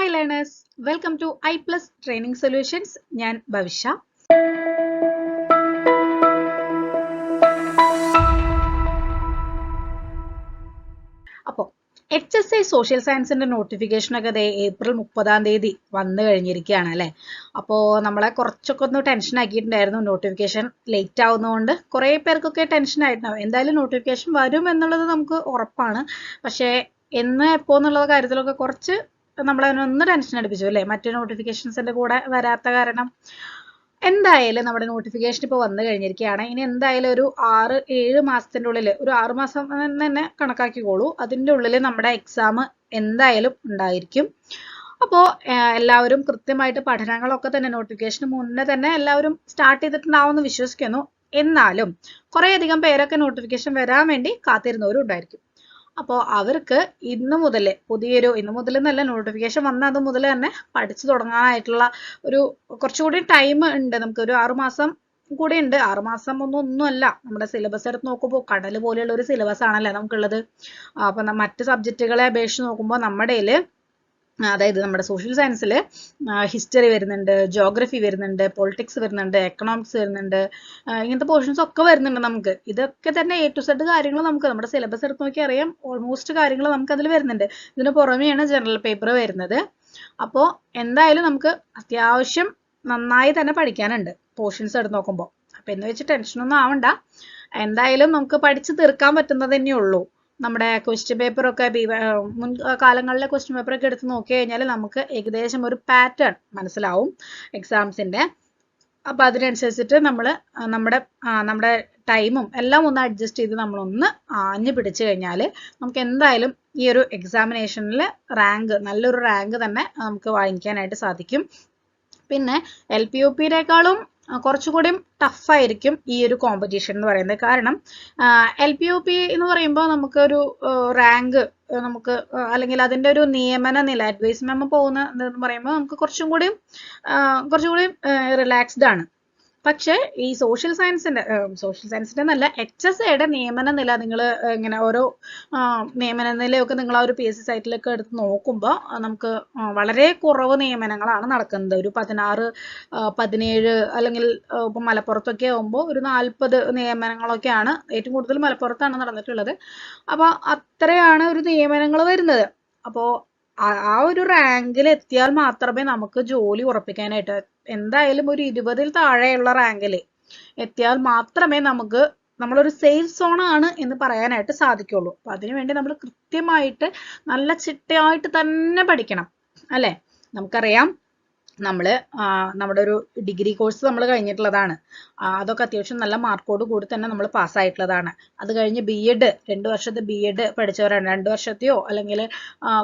Hi learners, welcome to I Plus Training Solutions. ഞാൻ ഭവിഷ. അപ്പോൾ HSI social സയൻസിന്റെ notification ഒക്കെ ഏപ്രിൽ 30 വന്നു കഴിഞ്ഞിരിക്കുകയാണ് അല്ലേ. അപ്പോൾ നമ്മളെ കുറച്ചൊക്കെ ഒന്ന് ടെൻഷൻ ആക്കിയിട്ടുണ്ടായിരുന്നു. നോട്ടിഫിക്കേഷൻ ലേറ്റ് ആവുന്നതുകൊണ്ട് കുറേ പേർക്കൊക്കെ ടെൻഷൻ ആയിട്ടുണ്ടാവും. എന്തായാലും നോട്ടിഫിക്കേഷൻ വരും എന്നുള്ളത് നമുക്ക് ഉറപ്പാണ്. പക്ഷേ എന്ന് എപ്പോൾ എന്നുള്ള കാര്യത്തിലൊക്കെ കുറച്ച് നമ്മളതിനൊന്ന് ടെൻഷൻ അടിപ്പിച്ചു അല്ലേ, മറ്റു നോട്ടിഫിക്കേഷൻസിന്റെ കൂടെ വരാത്ത കാരണം. എന്തായാലും നമ്മുടെ നോട്ടിഫിക്കേഷൻ ഇപ്പോൾ വന്നു കഴിഞ്ഞിരിക്കുകയാണ്. ഇനി എന്തായാലും ഒരു 6-7 മാസത്തിൻ്റെ ഉള്ളിൽ, ഒരു 6 മാസം തന്നെ കണക്കാക്കിക്കോളൂ, അതിൻ്റെ ഉള്ളിൽ നമ്മുടെ എക്സാം എന്തായാലും ഉണ്ടായിരിക്കും. അപ്പോൾ എല്ലാവരും കൃത്യമായിട്ട് പഠനങ്ങളൊക്കെ തന്നെ നോട്ടിഫിക്കേഷന് മുന്നേ തന്നെ എല്ലാവരും സ്റ്റാർട്ട് ചെയ്തിട്ടുണ്ടാവുമെന്ന് വിശ്വസിക്കുന്നു. എന്നാലും കുറേയധികം പേരൊക്കെ നോട്ടിഫിക്കേഷൻ വരാൻ വേണ്ടി കാത്തിരുന്നവരും ഉണ്ടായിരിക്കും. അപ്പോൾ അവർക്ക് ഇന്ന് മുതൽ എന്നല്ല, നോട്ടിഫിക്കേഷൻ വന്ന അത് മുതൽ തന്നെ പഠിച്ചു തുടങ്ങാനായിട്ടുള്ള ഒരു കുറച്ചുകൂടി ടൈം ഉണ്ട്. നമുക്ക് ഒരു 6 മാസം കൂടി ഉണ്ട്. 6 മാസം ഒന്നുമല്ല. നമ്മുടെ സിലബസ് എടുത്ത് നോക്കുമ്പോൾ കടൽ പോലെയുള്ള ഒരു സിലബസ് ആണല്ലേ നമുക്കുള്ളത്. അപ്പം മറ്റ് സബ്ജക്റ്റുകളെ അപേക്ഷിച്ച് നോക്കുമ്പോൾ നമ്മുടെ അതായത് നമ്മുടെ സോഷ്യൽ സയൻസിൽ ഹിസ്റ്ററി വരുന്നുണ്ട്, ജോഗ്രഫി വരുന്നുണ്ട്, പൊളിറ്റിക്സ് വരുന്നുണ്ട്, എക്കണോമിക്സ് വരുന്നുണ്ട്, ഇങ്ങനത്തെ പോർഷൻസ് ഒക്കെ വരുന്നുണ്ട്. നമുക്ക് ഇതൊക്കെ തന്നെ A to Z കാര്യങ്ങൾ നമുക്ക് നമ്മുടെ സിലബസ് എടുത്ത് നോക്കി അറിയാം. ഓൾമോസ്റ്റ് കാര്യങ്ങൾ നമുക്ക് അതിൽ വരുന്നുണ്ട്. ഇതിന് പുറമെയാണ് ജനറൽ പേപ്പർ വരുന്നത്. അപ്പോൾ എന്തായാലും നമുക്ക് അത്യാവശ്യം നന്നായി തന്നെ പഠിക്കാനുണ്ട് പോർഷൻസ് എടുത്ത് നോക്കുമ്പോൾ. അപ്പം എന്ന് വെച്ച് ടെൻഷനൊന്നും ആവണ്ട. എന്തായാലും നമുക്ക് പഠിച്ച് തീർക്കാൻ പറ്റുന്നത് തന്നെ ഉള്ളൂ. നമ്മുടെ ക്വസ്റ്റ്യൻ പേപ്പറൊക്കെ മുൻ കാലങ്ങളിലെ ക്വസ്റ്റ്യൻ പേപ്പറൊക്കെ എടുത്ത് നോക്കി കഴിഞ്ഞാൽ നമുക്ക് ഏകദേശം ഒരു പാറ്റേൺ മനസ്സിലാവും എക്സാംസിൻ്റെ. അപ്പോൾ അതിനനുസരിച്ചിട്ട് നമ്മൾ നമ്മുടെ ടൈമും എല്ലാം ഒന്ന് അഡ്ജസ്റ്റ് ചെയ്ത് നമ്മളൊന്ന് ആഞ്ഞു പിടിച്ചു കഴിഞ്ഞാൽ നമുക്ക് എന്തായാലും ഈ ഒരു എക്സാമിനേഷനിൽ നല്ലൊരു റാങ്ക് തന്നെ നമുക്ക് വാങ്ങിക്കാനായിട്ട് സാധിക്കും. പിന്നെ LPUP-യേക്കാളും കുറച്ചുകൂടി ടഫായിരിക്കും ഈ ഒരു കോമ്പറ്റീഷൻ എന്ന് പറയുന്നത്. കാരണം LPUP എന്ന് പറയുമ്പോൾ നമുക്കൊരു റാങ്ക് അല്ലെങ്കിൽ അതിൻ്റെ ഒരു നിയമന നില, അഡ്വൈസ് മെമ്മോ പോകുന്ന എന്ന് പറയുമ്പോൾ നമുക്ക് കുറച്ചും കൂടി റിലാക്സ്ഡ് ആണ്. പക്ഷേ ഈ സോഷ്യൽ സയൻസിന്റെ നല്ല HSIയുടെ നിയമന നില നിങ്ങൾ ഇങ്ങനെ ഓരോ നിയമന നിലയൊക്കെ നിങ്ങൾ ആ ഒരു PSC സൈറ്റിലൊക്കെ എടുത്ത് നോക്കുമ്പോൾ നമുക്ക് വളരെ കുറവ് നിയമനങ്ങളാണ് നടക്കുന്നത്. ഒരു 16-17 അല്ലെങ്കിൽ ഇപ്പം മലപ്പുറത്തൊക്കെ ആകുമ്പോൾ ഒരു 40 നിയമനങ്ങളൊക്കെയാണ്. ഏറ്റവും കൂടുതൽ മലപ്പുറത്താണ് നടന്നിട്ടുള്ളത്. അപ്പോൾ അത്രയാണ് ഒരു നിയമനങ്ങൾ വരുന്നത്. അപ്പോൾ ആ ഒരു റാങ്കിൽ എത്തിയാൽ മാത്രമേ നമുക്ക് ജോലി ഉറപ്പിക്കാനായിട്ട്, എന്തായാലും ഒരു 20-ൽ താഴെയുള്ള റാങ്കിൽ എത്തിയാൽ മാത്രമേ നമ്മളൊരു സേഫ് സോൺ ആണ് എന്ന് പറയാനായിട്ട് സാധിക്കുള്ളൂ. അപ്പം അതിനുവേണ്ടി നമ്മൾ കൃത്യമായിട്ട് നല്ല ചിട്ടയായിട്ട് തന്നെ പഠിക്കണം അല്ലേ. നമുക്കറിയാം നമ്മുടെ ഒരു ഡിഗ്രി കോഴ്സ് നമ്മൾ കഴിഞ്ഞിട്ടുള്ളതാണ്. അതൊക്കെ അത്യാവശ്യം നല്ല മാർക്കോട് കൂടി തന്നെ നമ്മൾ പാസ്സായിട്ടുള്ളതാണ്. അത് കഴിഞ്ഞ് B.Ed 2 വർഷത്തെ B.Ed പഠിച്ചവരാണ്. 2 വർഷത്തെയോ അല്ലെങ്കിൽ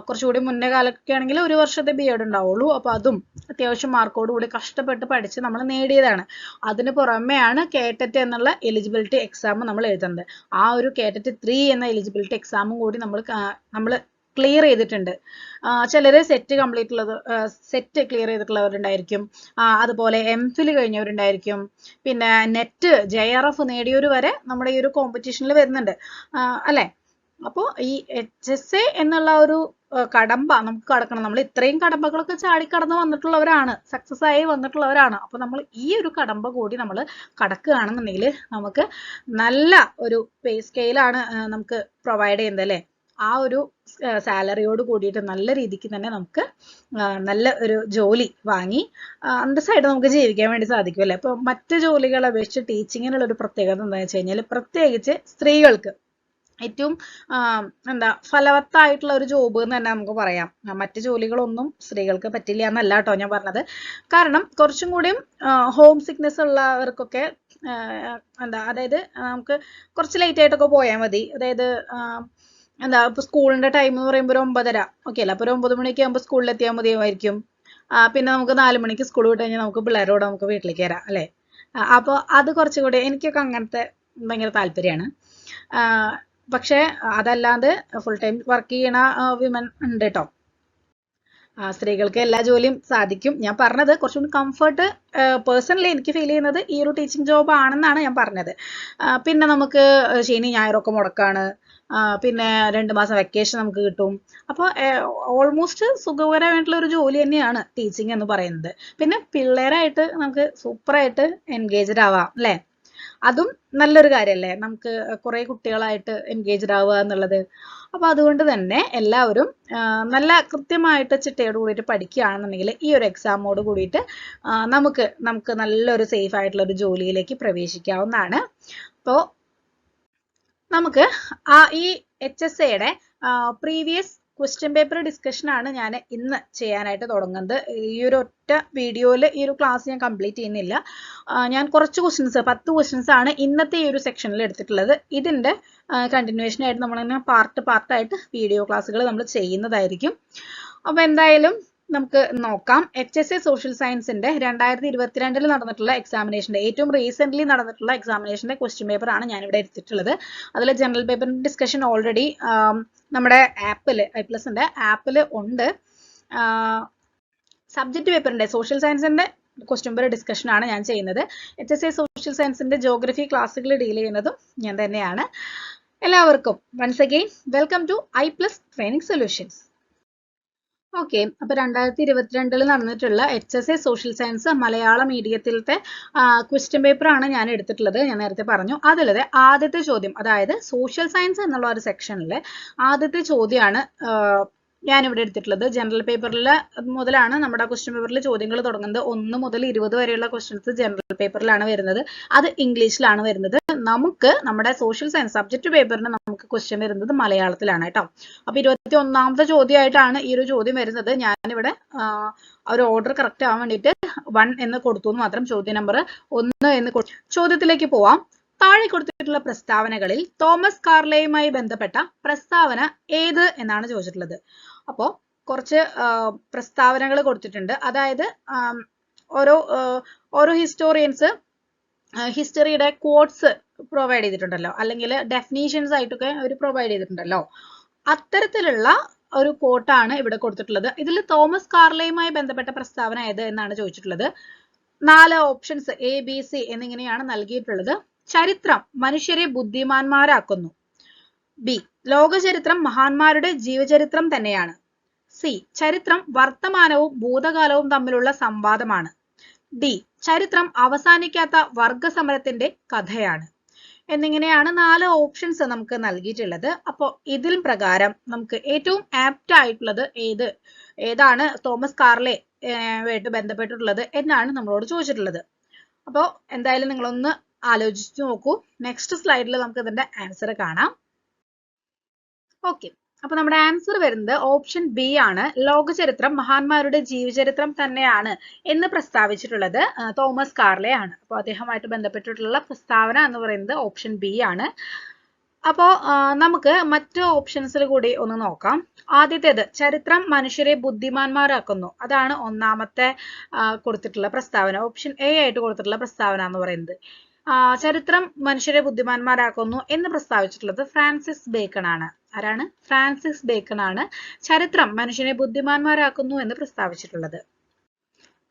കുറച്ചുകൂടി മുന്നേ കാലത്തൊക്കെ ആണെങ്കിൽ 1 വർഷത്തെ B.Ed ഉണ്ടാവുള്ളൂ. അപ്പോൾ അതും അത്യാവശ്യം മാർക്കോട് കൂടി കഷ്ടപ്പെട്ട് പഠിച്ച് നമ്മൾ നേടിയതാണ്. അതിന് പുറമെയാണ് CATET എന്നുള്ള എലിജിബിലിറ്റി എക്സാം നമ്മൾ എഴുതുന്നത്. ആ ഒരു CATET 3 എന്ന എലിജിബിലിറ്റി എക്സാമും കൂടി നമ്മൾ ക്ലിയർ ചെയ്തിട്ടുണ്ട്. ചിലർ സെറ്റ് ക്ലിയർ ചെയ്തിട്ടുള്ളവരുണ്ടായിരിക്കും. അതുപോലെ MPhil കഴിഞ്ഞവരുണ്ടായിരിക്കും. പിന്നെ നെറ്റ് JRF നേടിയവർ വരെ നമ്മുടെ ഈ ഒരു കോമ്പറ്റീഷനിൽ വരുന്നുണ്ട് അല്ലേ. അപ്പോൾ ഈ HSI എന്നുള്ള ഒരു കടമ്പ നമുക്ക് കടക്കണം. നമ്മൾ ഇത്രയും കടമ്പകളൊക്കെ ചാടിക്കടന്ന് വന്നിട്ടുള്ളവരാണ്, സക്സസ് ആയി വന്നിട്ടുള്ളവരാണ്. അപ്പോൾ നമ്മൾ ഈ ഒരു കടമ്പ കൂടി നമ്മൾ കടക്കുകയാണെന്നുണ്ടെങ്കിൽ നമുക്ക് നല്ല ഒരു പേ സ്കെയിലാണ് നമുക്ക് പ്രൊവൈഡ് ചെയ്യുന്നത് അല്ലേ. ആ ഒരു സാലറിയോട് കൂടിയിട്ട് നല്ല രീതിക്ക് തന്നെ നമുക്ക് നല്ല ഒരു ജോലി വാങ്ങി അന്തസ്സായിട്ട് നമുക്ക് ജീവിക്കാൻ വേണ്ടി സാധിക്കും അല്ലേ. അപ്പോൾ മറ്റ് ജോലികളെ അപേക്ഷിച്ച് ടീച്ചിങ്ങിനുള്ള ഒരു പ്രത്യേകത എന്താണെന്ന് വെച്ച് കഴിഞ്ഞാൽ, പ്രത്യേകിച്ച് സ്ത്രീകൾക്ക് ഏറ്റവും ഫലവത്തായിട്ടുള്ള ഒരു ജോബ് എന്ന് തന്നെ നമുക്ക് പറയാം. മറ്റ് ജോലികളൊന്നും സ്ത്രീകൾക്ക് പറ്റില്ല എന്നല്ല കേട്ടോ ഞാൻ പറഞ്ഞത്. കാരണം കുറച്ചും കൂടിയും ഹോം സിക്നെസ് ഉള്ളവർക്കൊക്കെ അതായത് നമുക്ക് കുറച്ച് ലേറ്റ് ആയിട്ടൊക്കെ പോയാൽ മതി. അതായത് ഇപ്പോൾ സ്കൂളിൻ്റെ ടൈം എന്ന് പറയുമ്പോൾ ഒരു 9:30 ഓക്കെ അല്ല. അപ്പോൾ ഒരു 9 മണിയൊക്കെ ആകുമ്പോൾ സ്കൂളിൽ എത്തിയാൽ മതിയായിരിക്കും. പിന്നെ നമുക്ക് 4 മണിക്ക് സ്കൂൾ വിട്ട് കഴിഞ്ഞാൽ നമുക്ക് പിള്ളേരോട് നമുക്ക് വീട്ടിലേക്ക് വരാം അല്ലേ. അപ്പോൾ അത് കുറച്ചുകൂടി എനിക്കൊക്കെ അങ്ങനത്തെ ഭയങ്കര താല്പര്യമാണ്. പക്ഷേ അതല്ലാതെ ഫുൾ ടൈം വർക്ക് ചെയ്യണ വിമൻ ഉണ്ട് കേട്ടോ. സ്ത്രീകൾക്ക് എല്ലാ ജോലിയും സാധിക്കും. ഞാൻ പറഞ്ഞത് കുറച്ചുകൂടി കംഫർട്ട് പേഴ്സണലി എനിക്ക് ഫീൽ ചെയ്യുന്നത് ഈ ഒരു ടീച്ചിങ് ജോബ് ആണെന്നാണ് ഞാൻ പറഞ്ഞത്. പിന്നെ നമുക്ക് ശനി ഞായറൊക്കെ മുടക്കാണ്. പിന്നെ 2 മാസം വെക്കേഷൻ നമുക്ക് കിട്ടും. അപ്പോൾ ഓൾമോസ്റ്റ് സുഖകരമായിട്ടുള്ള ഒരു ജോലി തന്നെയാണ് ടീച്ചിങ് എന്ന് പറയുന്നത്. പിന്നെ പിള്ളേരായിട്ട് നമുക്ക് സൂപ്പറായിട്ട് എൻഗേജ്ഡ് ആവാം അല്ലേ? അതും നല്ലൊരു കാര്യമല്ലേ, നമുക്ക് കുറെ കുട്ടികളായിട്ട് എൻഗേജ്ഡ് ആവുക എന്നുള്ളത്. അപ്പൊ അതുകൊണ്ട് തന്നെ എല്ലാവരും നല്ല കൃത്യമായിട്ട് ചിട്ടയോട് കൂടിയിട്ട് പഠിക്കുകയാണെന്നുണ്ടെങ്കിൽ ഈ ഒരു എക്സാമോട് കൂടിയിട്ട് നമുക്ക് നല്ലൊരു സേഫ് ആയിട്ടുള്ള ഒരു ജോലിയിലേക്ക് പ്രവേശിക്കാവുന്നതാണ്. അപ്പോൾ നമുക്ക് ഈ HSAയുടെ പ്രീവിയസ് ക്വസ്റ്റ്യൻ പേപ്പർ ഡിസ്കഷൻ ആണ് ഞാൻ ഇന്ന് ചെയ്യാനായിട്ട് തുടങ്ങുന്നത്. ഈ ഒരു ഒറ്റ വീഡിയോയിൽ ഈ ഒരു ക്ലാസ് ഞാൻ കംപ്ലീറ്റ് ചെയ്യുന്നില്ല. ഞാൻ കുറച്ച് ക്വസ്റ്റ്യൻസ് 10 ക്വസ്റ്റ്യൻസ് ആണ് ഇന്നത്തെ ഈ ഒരു സെക്ഷനിൽ എടുത്തിട്ടുള്ളത്. ഇതിന്റെ കണ്ടിന്യൂവേഷൻ ആയിട്ട് നമ്മളിങ്ങനെ പാർട്ടായിട്ട് വീഡിയോ ക്ലാസ്സുകൾ നമ്മൾ ചെയ്യുന്നതായിരിക്കും. അപ്പൊ എന്തായാലും നമുക്ക് നോക്കാം. HSA സോഷ്യൽ സയൻസിന്റെ 2022 നടന്നിട്ടുള്ള എക്സാമിനേഷന്റെ ഏറ്റവും റീസെന്റ് നടന്നിട്ടുള്ള എക്സാമിനേഷന്റെ ക്വസ്റ്റ്യൻ പേപ്പർ ആണ് ഞാൻ ഇവിടെ എടുത്തിട്ടുള്ളത്. അതിൽ ജനറൽ പേപ്പറിന്റെ ഡിസ്കഷൻ ഓൾറെഡി നമ്മുടെ ആപ്പിൽ i+ന്റെ ആപ്പിൽ ഉണ്ട്. സബ്ജക്ട് പേപ്പറിന്റെ സോഷ്യൽ സയൻസിന്റെ ക്വസ്റ്റ്യൻ പേപ്പർ ഡിസ്കഷൻ ആണ് ഞാൻ ചെയ്യുന്നത്. HSA സോഷ്യൽ സയൻസിന്റെ ജോഗ്രഫി ക്ലാസ്സുകൾ ഡീൽ ചെയ്യുന്നതും ഞാൻ തന്നെയാണ്. എല്ലാവർക്കും once again welcome to i+ training solutions. Okay, അപ്പൊ 2022 നടന്നിട്ടുള്ള HSA സോഷ്യൽ സയൻസ് മലയാളം മീഡിയത്തിലത്തെ ക്വസ്റ്റ്യൻ പേപ്പർ ആണ് ഞാൻ എടുത്തിട്ടുള്ളത്. ഞാൻ നേരത്തെ പറഞ്ഞു. അതിലത്തെ ആദ്യത്തെ ചോദ്യം, അതായത് സോഷ്യൽ സയൻസ് എന്നുള്ള ഒരു സെക്ഷനിലെ ആദ്യത്തെ ചോദ്യമാണ് ഞാനിവിടെ എടുത്തിട്ടുള്ളത്. ജനറൽ പേപ്പറിൽ മുതലാണ് നമ്മുടെ ക്വസ്റ്റ്യൻ പേപ്പറിൽ ചോദ്യങ്ങൾ തുടങ്ങുന്നത്. 1 മുതൽ 20 വരെയുള്ള ക്വസ്റ്റ്യൻസ് ജനറൽ പേപ്പറിലാണ് വരുന്നത്. അത് ഇംഗ്ലീഷിലാണ് വരുന്നത്. നമുക്ക് നമ്മുടെ സോഷ്യൽ സയൻസ് സബ്ജക്ട് പേപ്പറിന് നമുക്ക് ക്വസ്റ്റ്യൻ വരുന്നത് മലയാളത്തിലാണ് കേട്ടോ. അപ്പൊ 21ാമത്തെ ചോദ്യമായിട്ടാണ് ഈ ഒരു ചോദ്യം വരുന്നത്. ഞാനിവിടെ ഒരു ഓർഡർ കറക്റ്റ് ആവാൻ വേണ്ടിയിട്ട് 1 എന്ന് കൊടുത്തു എന്ന് മാത്രം. ചോദ്യ നമ്പർ 1 എന്ന് ചോദ്യത്തിലേക്ക് പോവാം. താഴെ കൊടുത്തിട്ടുള്ള പ്രസ്താവനകളിൽ തോമസ് കാർലെയുമായി ബന്ധപ്പെട്ട പ്രസ്താവന ഏത് എന്നാണ് ചോദിച്ചിട്ടുള്ളത്. അപ്പോൾ കുറച്ച് പ്രസ്താവനകൾ കൊടുത്തിട്ടുണ്ട്. അതായത് ഓരോ ഹിസ്റ്റോറിയൻസ് ഹിസ്റ്ററിയുടെ ക്വോട്ട്സ് പ്രൊവൈഡ് ചെയ്തിട്ടുണ്ടല്ലോ, അല്ലെങ്കിൽ ഡെഫിനീഷൻസ് ആയിട്ടൊക്കെ അവർ പ്രൊവൈഡ് ചെയ്തിട്ടുണ്ടല്ലോ. അത്തരത്തിലുള്ള ഒരു കോട്ടാണ് ഇവിടെ കൊടുത്തിട്ടുള്ളത്. ഇതിൽ തോമസ് കാർലെയുമായി ബന്ധപ്പെട്ട പ്രസ്താവന ഏത് എന്നാണ് ചോദിച്ചിട്ടുള്ളത്. 4 ഓപ്ഷൻസ് ABC എന്നിങ്ങനെയാണ് നൽകിയിട്ടുള്ളത്. ചരിത്രം മനുഷ്യരെ ബുദ്ധിമാന്മാരാക്കുന്നു. B, ലോകചരിത്രം മഹാന്മാരുടെ ജീവചരിത്രം തന്നെയാണ്. C, ചരിത്രം വർത്തമാനവും ഭൂതകാലവും തമ്മിലുള്ള സംവാദമാണ്. D, ചരിത്രം അവസാനിക്കാത്ത വർഗസമരത്തിന്റെ കഥയാണ്. എന്നിങ്ങനെയാണ് 4 ഓപ്ഷൻസ് നമുക്ക് നൽകിയിട്ടുള്ളത്. അപ്പോൾ ഇതിൽ പ്രകാരം നമുക്ക് ഏറ്റവും ആപ്റ്റ് ആയിട്ടുള്ളത് ഏതാണ് തോമസ് കാർലെ ആയിട്ട് ബന്ധപ്പെട്ടിട്ടുള്ളത് എന്നാണ് നമ്മളോട് ചോദിച്ചിട്ടുള്ളത്. അപ്പോൾ എന്തായാലും നിങ്ങളൊന്ന് ആലോചിച്ചു നോക്കൂ. നെക്സ്റ്റ് സ്ലൈഡിൽ നമുക്ക് ഇതിന്റെ ആൻസർ കാണാം. ഓക്കെ, അപ്പൊ നമ്മുടെ ആൻസർ വരുന്നത് ഓപ്ഷൻ B ആണ്. ലോകചരിത്രം മഹാന്മാരുടെ ജീവചരിത്രം തന്നെയാണ് എന്ന് പ്രസ്താവിച്ചിട്ടുള്ളത് തോമസ് കാർലെ ആണ്. അപ്പോൾ അദ്ദേഹമായിട്ട് ബന്ധപ്പെട്ടിട്ടുള്ള പ്രസ്താവന എന്ന് പറയുന്നത് ഓപ്ഷൻ B ആണ്. അപ്പോൾ നമുക്ക് മറ്റു ഓപ്ഷൻസിൽ കൂടി ഒന്ന് നോക്കാം. ആദ്യത്തേത് ചരിത്രം മനുഷ്യരെ ബുദ്ധിമാന്മാരാക്കുന്നു. അതാണ് ഒന്നാമത്തെ കൊടുത്തിട്ടുള്ള പ്രസ്താവന. ഓപ്ഷൻ A ആയിട്ട് കൊടുത്തിട്ടുള്ള പ്രസ്താവന എന്ന് പറയുന്നത്. ചരിത്രം മനുഷ്യരെ ബുദ്ധിമാന്മാരാക്കുന്നു എന്ന് പ്രസ്താവിച്ചിട്ടുള്ളത് ഫ്രാൻസിസ് ബേക്കൺ ആണ്. ആരാണ്? ഫ്രാൻസിസ് ബേക്കൺ ആണ് ചരിത്രം മനുഷ്യനെ ബുദ്ധിമാന്മാരാക്കുന്നു എന്ന് പ്രസ്താവിച്ചിട്ടുള്ളത്.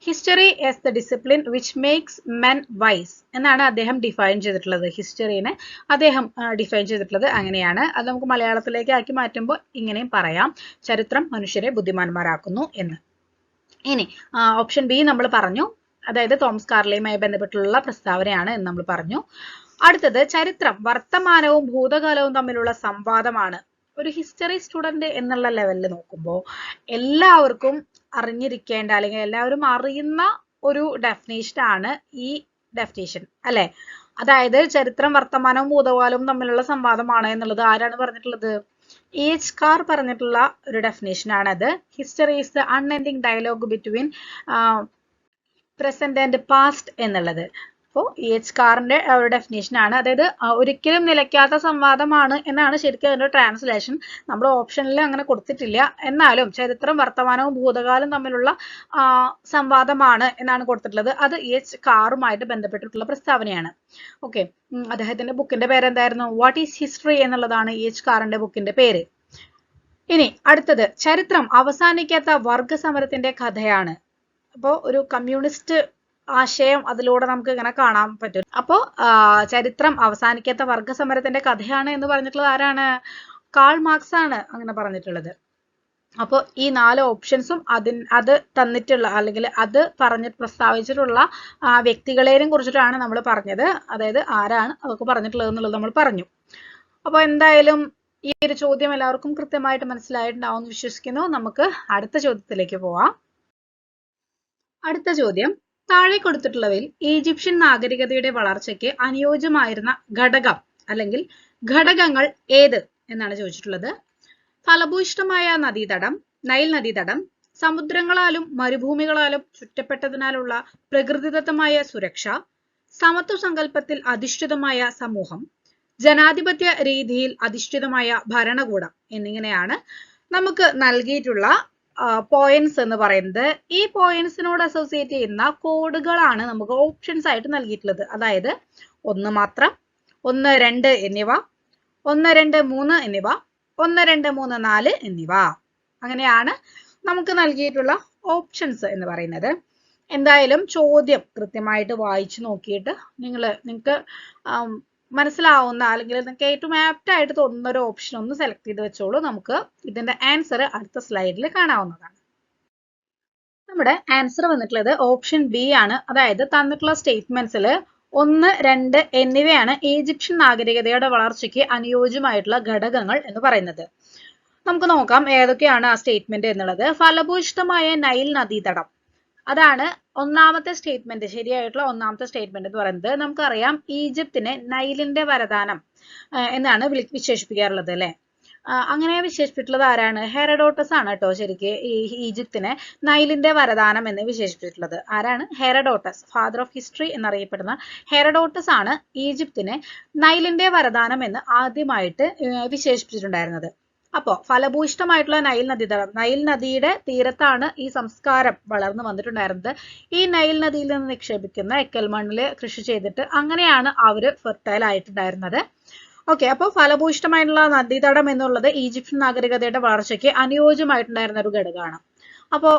History as the discipline which makes men wise എന്നാണ് അദ്ദേഹം ഡിഫൈൻ ചെയ്തിട്ടുള്ളത്. ഹിസ്റ്ററിനെ അദ്ദേഹം ഡിഫൈൻ ചെയ്തിട്ടുള്ളത് അങ്ങനെയാണ്. അത് നമുക്ക് മലയാളത്തിലേക്ക് ആക്കി മാറ്റുമ്പോൾ ഇങ്ങനെയും പറയാം, ചരിത്രം മനുഷ്യരെ ബുദ്ധിമാന്മാരാക്കുന്നു എന്ന്. ഇനി ഓപ്ഷൻ B നമ്മൾ പറഞ്ഞു, അതായത് തോമസ് കാർലെയുമായി ബന്ധപ്പെട്ടുള്ള പ്രസ്താവനയാണ് എന്ന് നമ്മൾ പറഞ്ഞു. അടുത്തത് ചരിത്രം വർത്തമാനവും ഭൂതകാലവും തമ്മിലുള്ള സംവാദമാണ്. ഒരു ഹിസ്റ്ററി സ്റ്റുഡന്റ് എന്നുള്ള ലെവലിൽ നോക്കുമ്പോൾ എല്ലാവർക്കും അറിഞ്ഞിരിക്കേണ്ട അല്ലെങ്കിൽ എല്ലാവരും അറിയുന്ന ഒരു ഡെഫിനേഷൻ ആണ് ഈ ഡെഫിനേഷൻ അല്ലെ. അതായത് ചരിത്രം വർത്തമാനവും ഭൂതകാലവും തമ്മിലുള്ള സംവാദമാണ് എന്നുള്ളത് ആരാണ് പറഞ്ഞിട്ടുള്ളത്? EH കാർ പറഞ്ഞിട്ടുള്ള ഒരു ഡെഫിനേഷൻ ആണത്. History is the unending dialogue between present and past എന്നുള്ളത്. അപ്പോൾ EH കാറിന്റെ ഒരു ഡെഫിനേഷൻ ആണ്. അതായത് ഒരിക്കലും നിലയ്ക്കാത്ത സംവാദമാണ് എന്നാണ് ശരിക്കും അതിന്റെ ട്രാൻസ്ലേഷൻ. നമ്മൾ ഓപ്ഷനിൽ അങ്ങനെ കൊടുത്തിട്ടില്ല. എന്നാലും ചരിത്രം വർത്തമാനവും ഭൂതകാലം തമ്മിലുള്ള സംവാദമാണ് എന്നാണ് കൊടുത്തിട്ടുള്ളത്. അത് EH കാറുമായിട്ട് ബന്ധപ്പെട്ടിട്ടുള്ള പ്രസ്താവനയാണ്. ഓക്കെ, അദ്ദേഹത്തിന്റെ ബുക്കിന്റെ പേര് എന്തായിരുന്നു? വാട്ട് ഈസ് ഹിസ്റ്ററി എന്നുള്ളതാണ് EH കാറിന്റെ ബുക്കിന്റെ പേര്. ഇനി അടുത്തത് ചരിത്രം അവസാനിക്കാത്ത വർഗ സമരത്തിന്റെ കഥയാണ്. അപ്പോൾ ഒരു കമ്മ്യൂണിസ്റ്റ് ആശയം അതിലൂടെ നമുക്ക് ഇങ്ങനെ കാണാൻ പറ്റും. അപ്പോൾ ചരിത്രം അവസാനിക്കാത്ത വർഗ സമരത്തിന്റെ കഥയാണ് എന്ന് പറഞ്ഞിട്ടുള്ളത് ആരാണ്? കാൾ മാർക്സ് ആണ് അങ്ങനെ പറഞ്ഞിട്ടുള്ളത്. അപ്പോൾ ഈ 4 ഓപ്ഷൻസും അത് തന്നിട്ടുള്ള അല്ലെങ്കിൽ അത് പ്രസ്താവിച്ചിട്ടുള്ള വ്യക്തികളെയും കുറിച്ചിട്ടാണ് നമ്മൾ പറഞ്ഞത്. അതായത് ആരാണ് അതൊക്കെ പറഞ്ഞിട്ടുള്ളത് എന്നുള്ളത് നമ്മൾ പറഞ്ഞു. അപ്പോൾ എന്തായാലും ഈ ഒരു ചോദ്യം എല്ലാവർക്കും കൃത്യമായിട്ട് മനസ്സിലായിട്ടുണ്ടാവും എന്ന് വിശ്വസിക്കുന്നു. നമുക്ക് അടുത്ത ചോദ്യത്തിലേക്ക് പോവാം. അടുത്ത ചോദ്യം, താഴെ കൊടുത്തിട്ടുള്ളവയിൽ ഈജിപ്ഷ്യൻ നാഗരികതയുടെ വളർച്ചയ്ക്ക് അനുയോജ്യമായിരുന്ന ഘടകം അല്ലെങ്കിൽ ഘടകങ്ങൾ ഏത് എന്നാണ് ചോദിച്ചിട്ടുള്ളത്. ഫലഭൂയിഷ്ഠമായ നദീതടം, നൈൽ നദീതടം, സമുദ്രങ്ങളാലും മരുഭൂമികളാലും ചുറ്റപ്പെട്ടതിനാലുള്ള പ്രകൃതിദത്തമായ സുരക്ഷ, സമത്വ സങ്കല്പത്തിൽ അധിഷ്ഠിതമായ സമൂഹം, ജനാധിപത്യ രീതിയിൽ അധിഷ്ഠിതമായ ഭരണകൂടം എന്നിങ്ങനെയാണ് നമുക്ക് നൽകിയിട്ടുള്ള പോയിന്റ്സ് എന്ന് പറയുന്നത്. ഈ പോയിന്റ്സിനോട് അസോസിയേറ്റ് ചെയ്യുന്ന കോഡുകളാണ് നമുക്ക് ഓപ്ഷൻസ് ആയിട്ട് നൽകിയിട്ടുള്ളത്. അതായത് 1 മാത്രം, 1, 2 എന്നിവ, 1, 2, 3 എന്നിവ, 1, 2, 3, 4 എന്നിവ. അങ്ങനെയാണ് നമുക്ക് നൽകിയിട്ടുള്ള ഓപ്ഷൻസ് എന്ന് പറയുന്നത്. എന്തായാലും ചോദ്യം കൃത്യമായിട്ട് വായിച്ചു നോക്കിയിട്ട് നിങ്ങൾക്ക് മനസ്സിലാവുന്ന അല്ലെങ്കിൽ നിങ്ങൾക്ക് ഏറ്റവും ആപ്റ്റ് ആയിട്ട് തോന്നുന്ന ഒരു ഓപ്ഷൻ ഒന്ന് സെലക്ട് ചെയ്ത് വെച്ചോളൂ. നമുക്ക് ഇതിന്റെ ആൻസർ അടുത്ത സ്ലൈഡിൽ കാണാവുന്നതാണ്. നമ്മുടെ ആൻസർ വന്നിട്ടുള്ളത് ഓപ്ഷൻ ബി ആണ്. അതായത് തന്നിട്ടുള്ള സ്റ്റേറ്റ്മെന്റ്സിൽ 1, 2 എന്നിവയാണ് ഈജിപ്ഷ്യൻ നാഗരികതയുടെ വളർച്ചയ്ക്ക് അനുയോജ്യമായിട്ടുള്ള ഘടകങ്ങൾ എന്ന് പറയുന്നത്. നമുക്ക് നോക്കാം ഏതൊക്കെയാണ് ആ സ്റ്റേറ്റ്മെന്റ് എന്നുള്ളത്. ഫലഭൂയിഷ്ഠമായ നൈൽ നദീതടം, അതാണ് ഒന്നാമത്തെ സ്റ്റേറ്റ്മെന്റ്, ശരിയായിട്ടുള്ള ഒന്നാമത്തെ സ്റ്റേറ്റ്മെന്റ് എന്ന് പറയുന്നത്. നമുക്കറിയാം ഈജിപ്തിനെ നൈലിന്റെ വരദാനം എന്നാണ് വിശേഷിപ്പിക്കാറുള്ളത് അല്ലെ. അങ്ങനെ വിശേഷിപ്പിച്ചിട്ടുള്ളത് ആരാണ്? ഹെറഡോട്ടസ് ആണ് കേട്ടോ. ശരിക്ക് ഈ ഈജിപ്തിനെ നൈലിന്റെ വരദാനം എന്ന് വിശേഷിപ്പിച്ചിട്ടുള്ളത് ആരാണ്? ഹെറഡോട്ടസ്. ഫാദർ ഓഫ് ഹിസ്റ്ററി എന്നറിയപ്പെടുന്ന ഹെറഡോട്ടസ് ആണ് ഈജിപ്തിനെ നൈലിന്റെ വരദാനം എന്ന് ആദ്യമായിട്ട് വിശേഷിപ്പിച്ചിട്ടുണ്ടായിരുന്നത്. അപ്പോ ഫലഭൂയിഷ്ഠമായിട്ടുള്ള നൈൽ നദിയുടെ തീരത്താണ് ഈ സംസ്കാരം വളർന്നു വന്നിട്ടുണ്ടായിരുന്നത്. ഈ നൈൽ നദിയിൽ നിന്ന് നിക്ഷേപിക്കുന്ന എക്കൽ മണ്ണിൽ കൃഷി ചെയ്തിട്ട് അങ്ങനെയാണ് അവര് ഫെർട്ടൈൽ ആയിട്ടുണ്ടായിരുന്നത്. ഓക്കെ, അപ്പോൾ ഫലഭൂയിഷ്ഠമായിട്ടുള്ള നദീതടം എന്നുള്ളത് ഈജിപ്ഷ്യൻ നാഗരികതയുടെ വളർച്ചയ്ക്ക് അനുയോജ്യമായിട്ടുണ്ടായിരുന്ന ഒരു ഘടകമാണ്. അപ്പോൾ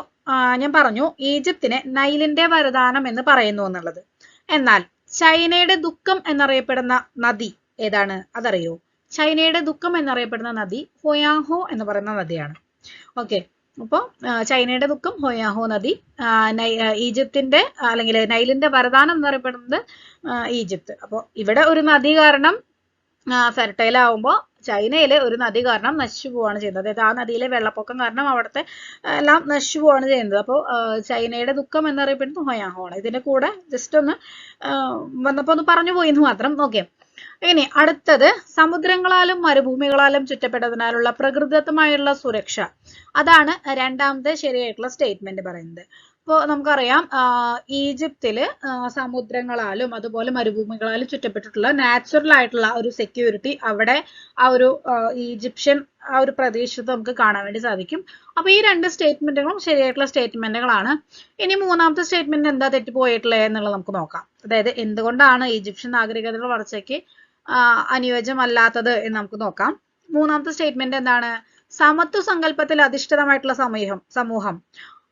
ഞാൻ പറഞ്ഞു ഈജിപ്തിനെ നൈലിന്റെ വരദാനം എന്ന് പറയുന്നു എന്നുള്ളത്. എന്നാൽ ചൈനയുടെ ദുഃഖം എന്നറിയപ്പെടുന്ന നദി ഏതാണ്? അതറിയോ? ചൈനയുടെ ദുഃഖം എന്നറിയപ്പെടുന്ന നദി ഹൊയാഹോ എന്ന് പറയുന്ന നദിയാണ്. ഓക്കെ, അപ്പോൾ ചൈനയുടെ ദുഃഖം ഹൊയാഹോ നദി, ഈജിപ്തിന്റെ അല്ലെങ്കിൽ നൈലിന്റെ വരദാനം എന്നറിയപ്പെടുന്നത് ഈജിപ്ത്. അപ്പോൾ ഇവിടെ ഒരു നദി കാരണം ഫെർട്ടൈൽ ആവുമ്പോൾ ചൈനയിലെ ഒരു നദി കാരണം നശിച്ചു പോവാണ് ചെയ്യുന്നത്. അതായത് ആ നദിയിലെ വെള്ളപ്പൊക്കം കാരണം അവിടുത്തെ എല്ലാം നശിച്ചു പോവാണ് ചെയ്യുന്നത്. അപ്പോൾ ചൈനയുടെ ദുഃഖം എന്നറിയപ്പെടുന്നത് ഹൊയാഹോ ആണ്. ഇതിന്റെ കൂടെ ജസ്റ്റ് ഒന്ന് വന്നപ്പോ ഒന്ന് പറഞ്ഞു പോയി എന്ന് മാത്രം. ഓക്കെ, ഇനി അടുത്തത് സമുദ്രങ്ങളാലും മരുഭൂമികളാലും ചുറ്റപ്പെട്ടതിനാലുള്ള പ്രകൃതിദത്തമായുള്ള സുരക്ഷ, അതാണ് രണ്ടാമത്തെ ശരിയായിട്ടുള്ള സ്റ്റേറ്റ്മെന്റ് പറയുന്നത്. അപ്പോൾ നമുക്കറിയാം ഈജിപ്തില് സമുദ്രങ്ങളാലും അതുപോലെ മരുഭൂമികളാലും ചുറ്റപ്പെട്ടിട്ടുള്ള നാച്ചുറൽ ആയിട്ടുള്ള ഒരു സെക്യൂരിറ്റി അവിടെ ആ ഒരു ഈജിപ്ഷ്യൻ ആ ഒരു പ്രദേശത്ത് നമുക്ക് കാണാൻ വേണ്ടി സാധിക്കും. അപ്പൊ ഈ 2 സ്റ്റേറ്റ്മെന്റുകളും ശരിയായിട്ടുള്ള സ്റ്റേറ്റ്മെന്റുകളാണ്. ഇനി മൂന്നാമത്തെ സ്റ്റേറ്റ്മെന്റ് എന്താ തെറ്റിപ്പോയിട്ടുള്ളത് എന്നുള്ളത് നമുക്ക് നോക്കാം. അതായത് എന്തുകൊണ്ടാണ് ഈജിപ്ഷ്യൻ നാഗരികതയുടെ വളർച്ചയ്ക്ക് അനുയോജ്യമല്ലാത്തത് എന്ന് നമുക്ക് നോക്കാം. മൂന്നാമത്തെ സ്റ്റേറ്റ്മെന്റ് എന്താണ്? സമത്വ സങ്കല്പത്തിൽ അധിഷ്ഠിതമായിട്ടുള്ള സമൂഹം.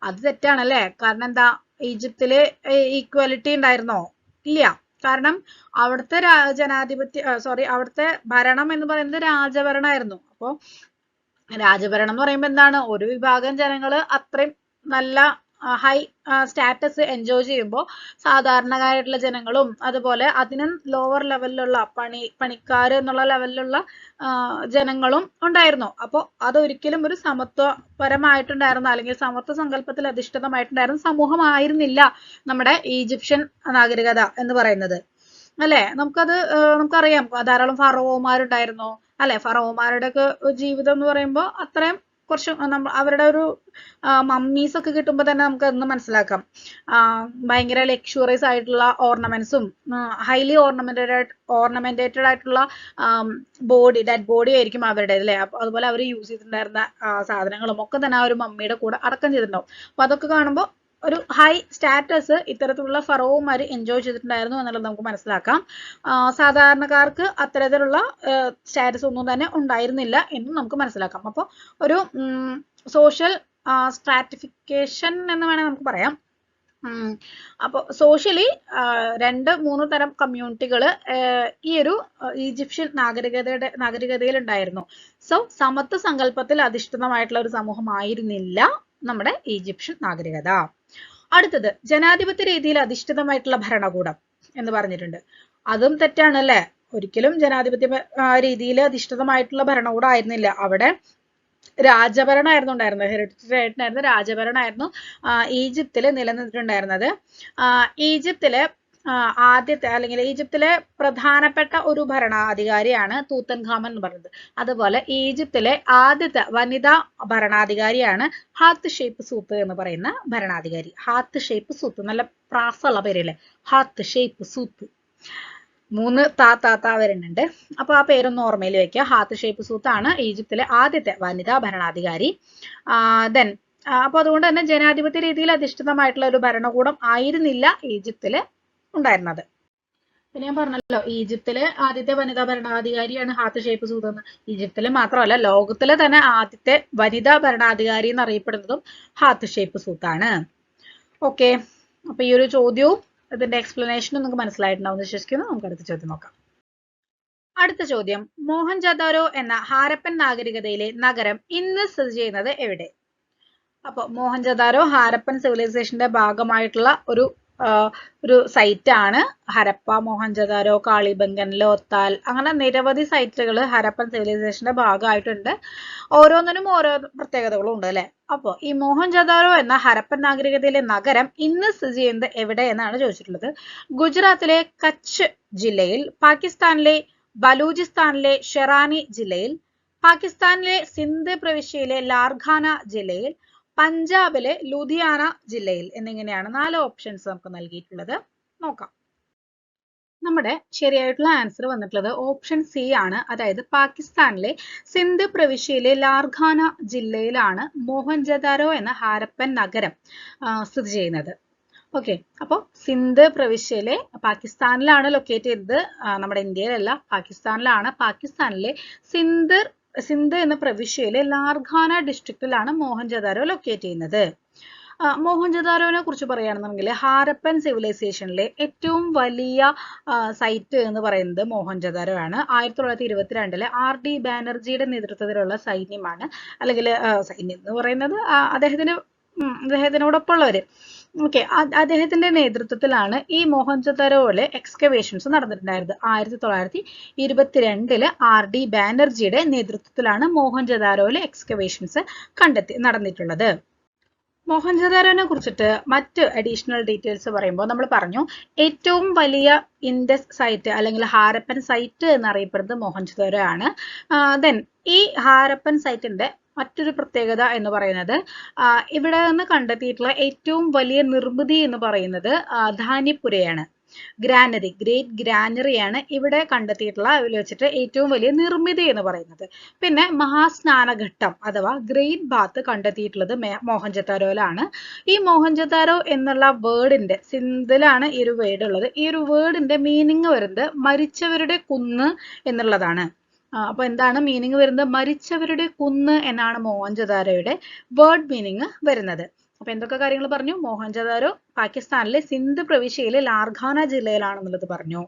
അത് തെറ്റാണല്ലേ. കാരണം എന്താ? ഈജിപ്തില് ഈക്വാലിറ്റി ഉണ്ടായിരുന്നോ? ഇല്ല. കാരണം അവിടുത്തെ അവിടുത്തെ ഭരണം എന്ന് പറയുന്നത് രാജഭരണമായിരുന്നു. അപ്പോ രാജഭരണം എന്ന് പറയുമ്പോൾ എന്താണ്? ഒരു വിഭാഗം ജനങ്ങള് അത്രയും നല്ല ഹൈ സ്റ്റാറ്റസ് എൻജോയ് ചെയ്യുമ്പോൾ സാധാരണക്കാരായിട്ടുള്ള ജനങ്ങളും അതുപോലെ അതിനും ലോവർ ലെവലിലുള്ള പണിക്കാര് എന്നുള്ള ലെവലിലുള്ള ജനങ്ങളും ഉണ്ടായിരുന്നു. അപ്പോൾ അതൊരിക്കലും ഒരു സമത്വപരമായിട്ടുണ്ടായിരുന്ന അല്ലെങ്കിൽ സമത്വ സങ്കല്പത്തിൽ അധിഷ്ഠിതമായിട്ടുണ്ടായിരുന്ന സമൂഹമായിരുന്നില്ല നമ്മുടെ ഈജിപ്ഷ്യൻ നാഗരികത എന്ന് പറയുന്നത് അല്ലെ. നമുക്കറിയാം ധാരാളം ഫറവോമാരുണ്ടായിരുന്നു അല്ലെ. ഫറവോമാരുടെ ഒക്കെ ജീവിതം എന്ന് പറയുമ്പോൾ അത്രയും കുറച്ച് അവരുടെ ഒരു മമ്മീസ് ഒക്കെ കിട്ടുമ്പോൾ തന്നെ നമുക്ക് അതൊന്ന് മനസ്സിലാക്കാം. ഭയങ്കര ലക്ഷറിയസ് ആയിട്ടുള്ള ഓർണമെന്റ്സും ഹൈലി ഓർണമെന്റേറ്റഡ് ആയിട്ടുള്ള ഡെഡ് ബോഡി ആയിരിക്കും അവരുടെ അല്ലെ. അതുപോലെ അവർ യൂസ് ചെയ്തിട്ടുണ്ടായിരുന്ന സാധനങ്ങളും ഒക്കെ തന്നെ ആ ഒരു മമ്മിയുടെ കൂടെ അടക്കം ചെയ്തിട്ടുണ്ടാവും. അപ്പൊ അതൊക്കെ കാണുമ്പോൾ ഒരു ഹൈ സ്റ്റാറ്റസ് ഇത്തരത്തിലുള്ള ഫറോവമാർ എൻജോയ് ചെയ്തിട്ടുണ്ടായിരുന്നു എന്നുള്ളത് നമുക്ക് മനസ്സിലാക്കാം. സാധാരണക്കാർക്ക് അത്തരത്തിലുള്ള സ്റ്റാറ്റസ് ഒന്നും തന്നെ ഉണ്ടായിരുന്നില്ല എന്നും നമുക്ക് മനസ്സിലാക്കാം. അപ്പോൾ ഒരു സോഷ്യൽ സ്ട്രാറ്റിഫിക്കേഷൻ എന്ന് വേണമെങ്കിൽ നമുക്ക് പറയാം. അപ്പോൾ സോഷ്യലി 2-3 തരം കമ്മ്യൂണിറ്റികൾ ഈ ഒരു ഈജിപ്ഷ്യൻ നാഗരികതയിൽ ഉണ്ടായിരുന്നു. സോ സമത്വ സങ്കല്പത്തിൽ അധിഷ്ഠിതമായിട്ടുള്ള ഒരു സമൂഹമായിരുന്നില്ല നമ്മുടെ ഈജിപ്ഷ്യൻ നാഗരികത. അടുത്തത് ജനാധിപത്യ രീതിയിൽ അധിഷ്ഠിതമായിട്ടുള്ള ഭരണകൂടം എന്ന് പറഞ്ഞിട്ടുണ്ട്. അതും തെറ്റാണ് അല്ലേ? ഒരിക്കലും ജനാധിപത്യ രീതിയിൽ അധിഷ്ഠിതമായിട്ടുള്ള ഭരണകൂടം ആയിരുന്നില്ല. അവിടെ രാജഭരണമായിരുന്നു ഉണ്ടായിരുന്നത്. ഹെറിഡിറ്ററി ആയിട്ടുണ്ടായിരുന്ന രാജഭരണമായിരുന്നു ഈജിപ്തിൽ നിലനിന്നിട്ടുണ്ടായിരുന്നത്. ഈജിപ്തിലെ ആദ്യത്തെ അല്ലെങ്കിൽ ഈജിപ്തിലെ പ്രധാനപ്പെട്ട ഒരു ഭരണാധികാരിയാണ് തൂത്തൻഖാമൻ എന്ന് പറയുന്നത്. അതുപോലെ ഈജിപ്തിലെ ആദ്യത്തെ വനിതാ ഭരണാധികാരിയാണ് ഹാത്ത് സൂത്ത് എന്ന് പറയുന്ന ഭരണാധികാരി. ഹാത്ത് സൂത്ത്, നല്ല പ്രാസമുള്ള പേരല്ലേ, ഹാത്ത് സൂത്ത്. 3 താ വരുന്നുണ്ട്. അപ്പൊ ആ പേരൊന്ന് ഓർമ്മയിൽ വെക്കുക. ഹാത്ത് സൂത്ത് ആണ് ഈജിപ്തിലെ ആദ്യത്തെ വനിതാ ഭരണാധികാരി. ദെൻ അപ്പൊ അതുകൊണ്ട് തന്നെ ജനാധിപത്യ രീതിയിൽ അധിഷ്ഠിതമായിട്ടുള്ള ഒരു ഭരണകൂടം ആയിരുന്നില്ല ഈജിപ്തില് ഉണ്ടായിരുന്നത്. പിന്നെ ഞാൻ പറഞ്ഞല്ലോ, ഈജിപ്തിലെ ആദ്യത്തെ വനിതാ ഭരണാധികാരിയാണ് ഹാത്ത് സൂത്ത് എന്ന്. ഈജിപ്തിലെ മാത്രമല്ല, ലോകത്തിലെ തന്നെ ആദ്യത്തെ വനിതാ ഭരണാധികാരി എന്നറിയപ്പെടുന്നതും ഹാത്ത് സൂത്ത് ആണ്. ഓക്കെ, അപ്പൊ ഈ ഒരു ചോദ്യവും ഇതിന്റെ എക്സ്പ്ലനേഷനും നിങ്ങൾക്ക് മനസ്സിലായിട്ടുണ്ടാവും എന്ന് വിശ്വസിക്കുന്നു. നമുക്ക് അടുത്ത ചോദ്യം നോക്കാം. അടുത്ത ചോദ്യം, മോഹൻജദാരോ എന്ന ഹാരപ്പൻ നാഗരികതയിലെ നഗരം ഇന്ന് സ്ഥിതി ചെയ്യുന്നത് എവിടെ? അപ്പൊ മോഹൻജദാരോ ഹാരപ്പൻ സിവിലൈസേഷന്റെ ഭാഗമായിട്ടുള്ള ഒരു സൈറ്റ് ആണ്. ഹരപ്പ, മോഹൻജദാരോ, കാളിബംഗൻ, ലോത്താൽ, അങ്ങനെ നിരവധി സൈറ്റുകൾ ഹരപ്പൻ സിവിലൈസേഷന്റെ ഭാഗമായിട്ടുണ്ട്. ഓരോന്നിനും ഓരോ പ്രത്യേകതകളും ഉണ്ട് അല്ലെ. അപ്പോൾ ഈ മോഹൻജദാരോ എന്ന ഹരപ്പൻ നാഗരികതയിലെ നഗരം ഇന്ന് സ്ഥിതി ചെയ്യുന്നത് എവിടെ എന്നാണ് ചോദിച്ചിട്ടുള്ളത്. ഗുജറാത്തിലെ കച്ച് ജില്ലയിൽ, പാകിസ്ഥാനിലെ ബലൂചിസ്ഥാനിലെ ഷെറാനി ജില്ലയിൽ, പാകിസ്ഥാനിലെ സിന്ധ് പ്രവിശ്യയിലെ ലാർഖാന ജില്ലയിൽ, പഞ്ചാബിലെ ലുധിയാന ജില്ലയിൽ എന്നിങ്ങനെയാണ് 4 ഓപ്ഷൻസ് നമുക്ക് നൽകിയിട്ടുള്ളത്. നോക്കാം. നമ്മുടെ ശരിയായിട്ടുള്ള ആൻസർ വന്നിട്ടുള്ളത് ഓപ്ഷൻ സി ആണ്. അതായത് പാകിസ്ഥാനിലെ സിന്ധ് പ്രവിശ്യയിലെ ലാർഖാന ജില്ലയിലാണ് മോഹൻജദാരോ എന്ന ഹാരപ്പൻ നഗരം സ്ഥിതി ചെയ്യുന്നത്. ഓക്കെ, അപ്പോൾ സിന്ധ് പ്രവിശ്യയിലെ, പാകിസ്ഥാനിലാണ് ലൊക്കേറ്റ് ചെയ്തത്, നമ്മുടെ ഇന്ത്യയിലല്ല, പാകിസ്ഥാനിലാണ്. പാകിസ്ഥാനിലെ സിന്ധ് എന്ന പ്രവിശ്യയിലെ ലാർഖാന ഡിസ്ട്രിക്റ്റിലാണ് മോഹൻജദാരോ ലൊക്കേറ്റ് ചെയ്യുന്നത്. മോഹൻജദാരോനെ കുറിച്ച് പറയുകയാണെന്നുണ്ടെങ്കിൽ ഹാരപ്പൻ സിവിലൈസേഷനിലെ ഏറ്റവും വലിയ സൈറ്റ് എന്ന് പറയുന്നത് മോഹൻജദാരോ ആണ്. 1922 RD ബാനർജിയുടെ നേതൃത്വത്തിലുള്ള സൈന്യമാണ്, അല്ലെങ്കിൽ സൈന്യം എന്ന് പറയുന്നത് അദ്ദേഹത്തിനോടൊപ്പമുള്ളവര്. ഓക്കെ, അദ്ദേഹത്തിന്റെ നേതൃത്വത്തിലാണ് ഈ മോഹൻജദാരോയിലെ എക്സ്കവേഷൻസ് നടന്നിട്ടുണ്ടായിരുന്നത്. 1922 RD ബാനർജിയുടെ നേതൃത്വത്തിലാണ് മോഹൻജദാരോയിലെ എക്സ്കവേഷൻസ് നടന്നിട്ടുള്ളത്. മോഹൻജദാരോനെ കുറിച്ചിട്ട് മറ്റ് അഡീഷണൽ ഡീറ്റെയിൽസ് പറയുമ്പോൾ നമ്മൾ പറഞ്ഞു, ഏറ്റവും വലിയ ഇൻഡസ് സൈറ്റ് അല്ലെങ്കിൽ ഹാരപ്പൻ സൈറ്റ് എന്നറിയപ്പെടുന്നത് മോഹൻജദാരോ ആണ്. ദെൻ ഈ ഹാരപ്പൻ സൈറ്റിന്റെ മറ്റൊരു പ്രത്യേകത എന്ന് പറയുന്നത്, ഇവിടെ നിന്ന് കണ്ടെത്തിയിട്ടുള്ള ഏറ്റവും വലിയ നിർമ്മിതി എന്ന് പറയുന്നത് ധാന്യപ്പുരയാണ്. ഗ്രേറ്റ് ഗ്രാനറിയാണ് ഇവിടെ കണ്ടെത്തിയിട്ടുള്ള വെച്ചിട്ട് ഏറ്റവും വലിയ നിർമ്മിതി എന്ന് പറയുന്നത്. പിന്നെ മഹാസ്നാനഘട്ടം അഥവാ ഗ്രേറ്റ് ബാത്ത് കണ്ടെത്തിയിട്ടുള്ളത് മോഹൻജദാരോയിലാണ്. ഈ മോഹൻജദാരോ എന്നുള്ള വേർഡിന്റെ, സിന്ധിലാണ് ഈ ഒരു വേർഡ് ഉള്ളത്, ഈ ഒരു വേർഡിന്റെ മീനിങ് വരുന്നത് മരിച്ചവരുടെ കുന്ന് എന്നുള്ളതാണ്. അപ്പൊ എന്താണ് മീനിങ് വരുന്നത്? മരിച്ചവരുടെ കുന്ന് എന്നാണ് മോഹൻജദാരോയുടെ വേർഡ് മീനിങ് വരുന്നത്. അപ്പൊ എന്തൊക്കെ കാര്യങ്ങൾ പറഞ്ഞു? മോഹൻജദാരോ പാകിസ്ഥാനിലെ സിന്ധ് പ്രവിശ്യയിലെ ലാർഖാന ജില്ലയിലാണെന്നുള്ളത് പറഞ്ഞു.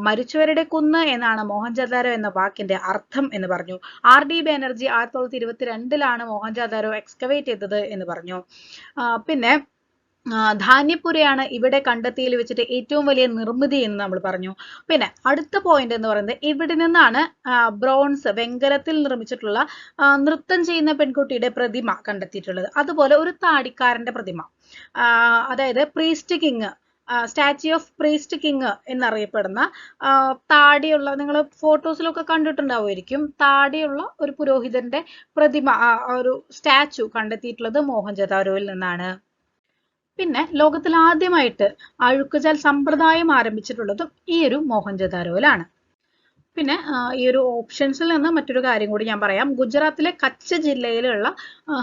മരിച്ചവരുടെ കുന്ന് എന്നാണ് മോഹൻജദാരോ എന്ന വാക്കിന്റെ അർത്ഥം എന്ന് പറഞ്ഞു. RD ബാനർജി 1922 മോഹൻജദാരോ എക്സ്കവേറ്റ് ചെയ്തത് എന്ന് പറഞ്ഞു. പിന്നെ ധാന്യപ്പുരയാണ് ഇവിടെ കണ്ടെത്തിയിൽ വെച്ചിട്ട് ഏറ്റവും വലിയ നിർമ്മിതി എന്ന് നമ്മൾ പറഞ്ഞു. പിന്നെ അടുത്ത പോയിന്റ് എന്ന് പറയുന്നത്, ഇവിടെ നിന്നാണ് ബ്രോൺസ്, വെങ്കലത്തിൽ നിർമ്മിച്ചിട്ടുള്ള നൃത്തം ചെയ്യുന്ന പെൺകുട്ടിയുടെ പ്രതിമ കണ്ടെത്തിയിട്ടുള്ളത്. അതുപോലെ ഒരു താടിക്കാരന്റെ പ്രതിമ, അതായത് priest king, statue of priest king എന്നറിയപ്പെടുന്ന താടിയുള്ള, നിങ്ങൾ ഫോട്ടോസിലൊക്കെ കണ്ടിട്ടുണ്ടാവുമായിരിക്കും, താടിയുള്ള ഒരു പുരോഹിതന്റെ പ്രതിമ, ഒരു സ്റ്റാച്ചു കണ്ടെത്തിയിട്ടുള്ളത് മോഹൻജദാരോയിൽ നിന്നാണ്. പിന്നെ ലോകത്തിൽ ആദ്യമായിട്ട് അഴുക്കുചാൽ സമ്പ്രദായം ആരംഭിച്ചിട്ടുള്ളതും ഈ ഒരു മോഹൻജദാരോയിലാണ്. പിന്നെ ഈ ഒരു ഓപ്ഷൻസിൽ നിന്ന് മറ്റൊരു കാര്യം കൂടി ഞാൻ പറയാം. ഗുജറാത്തിലെ കച്ച് ജില്ലയിലുള്ള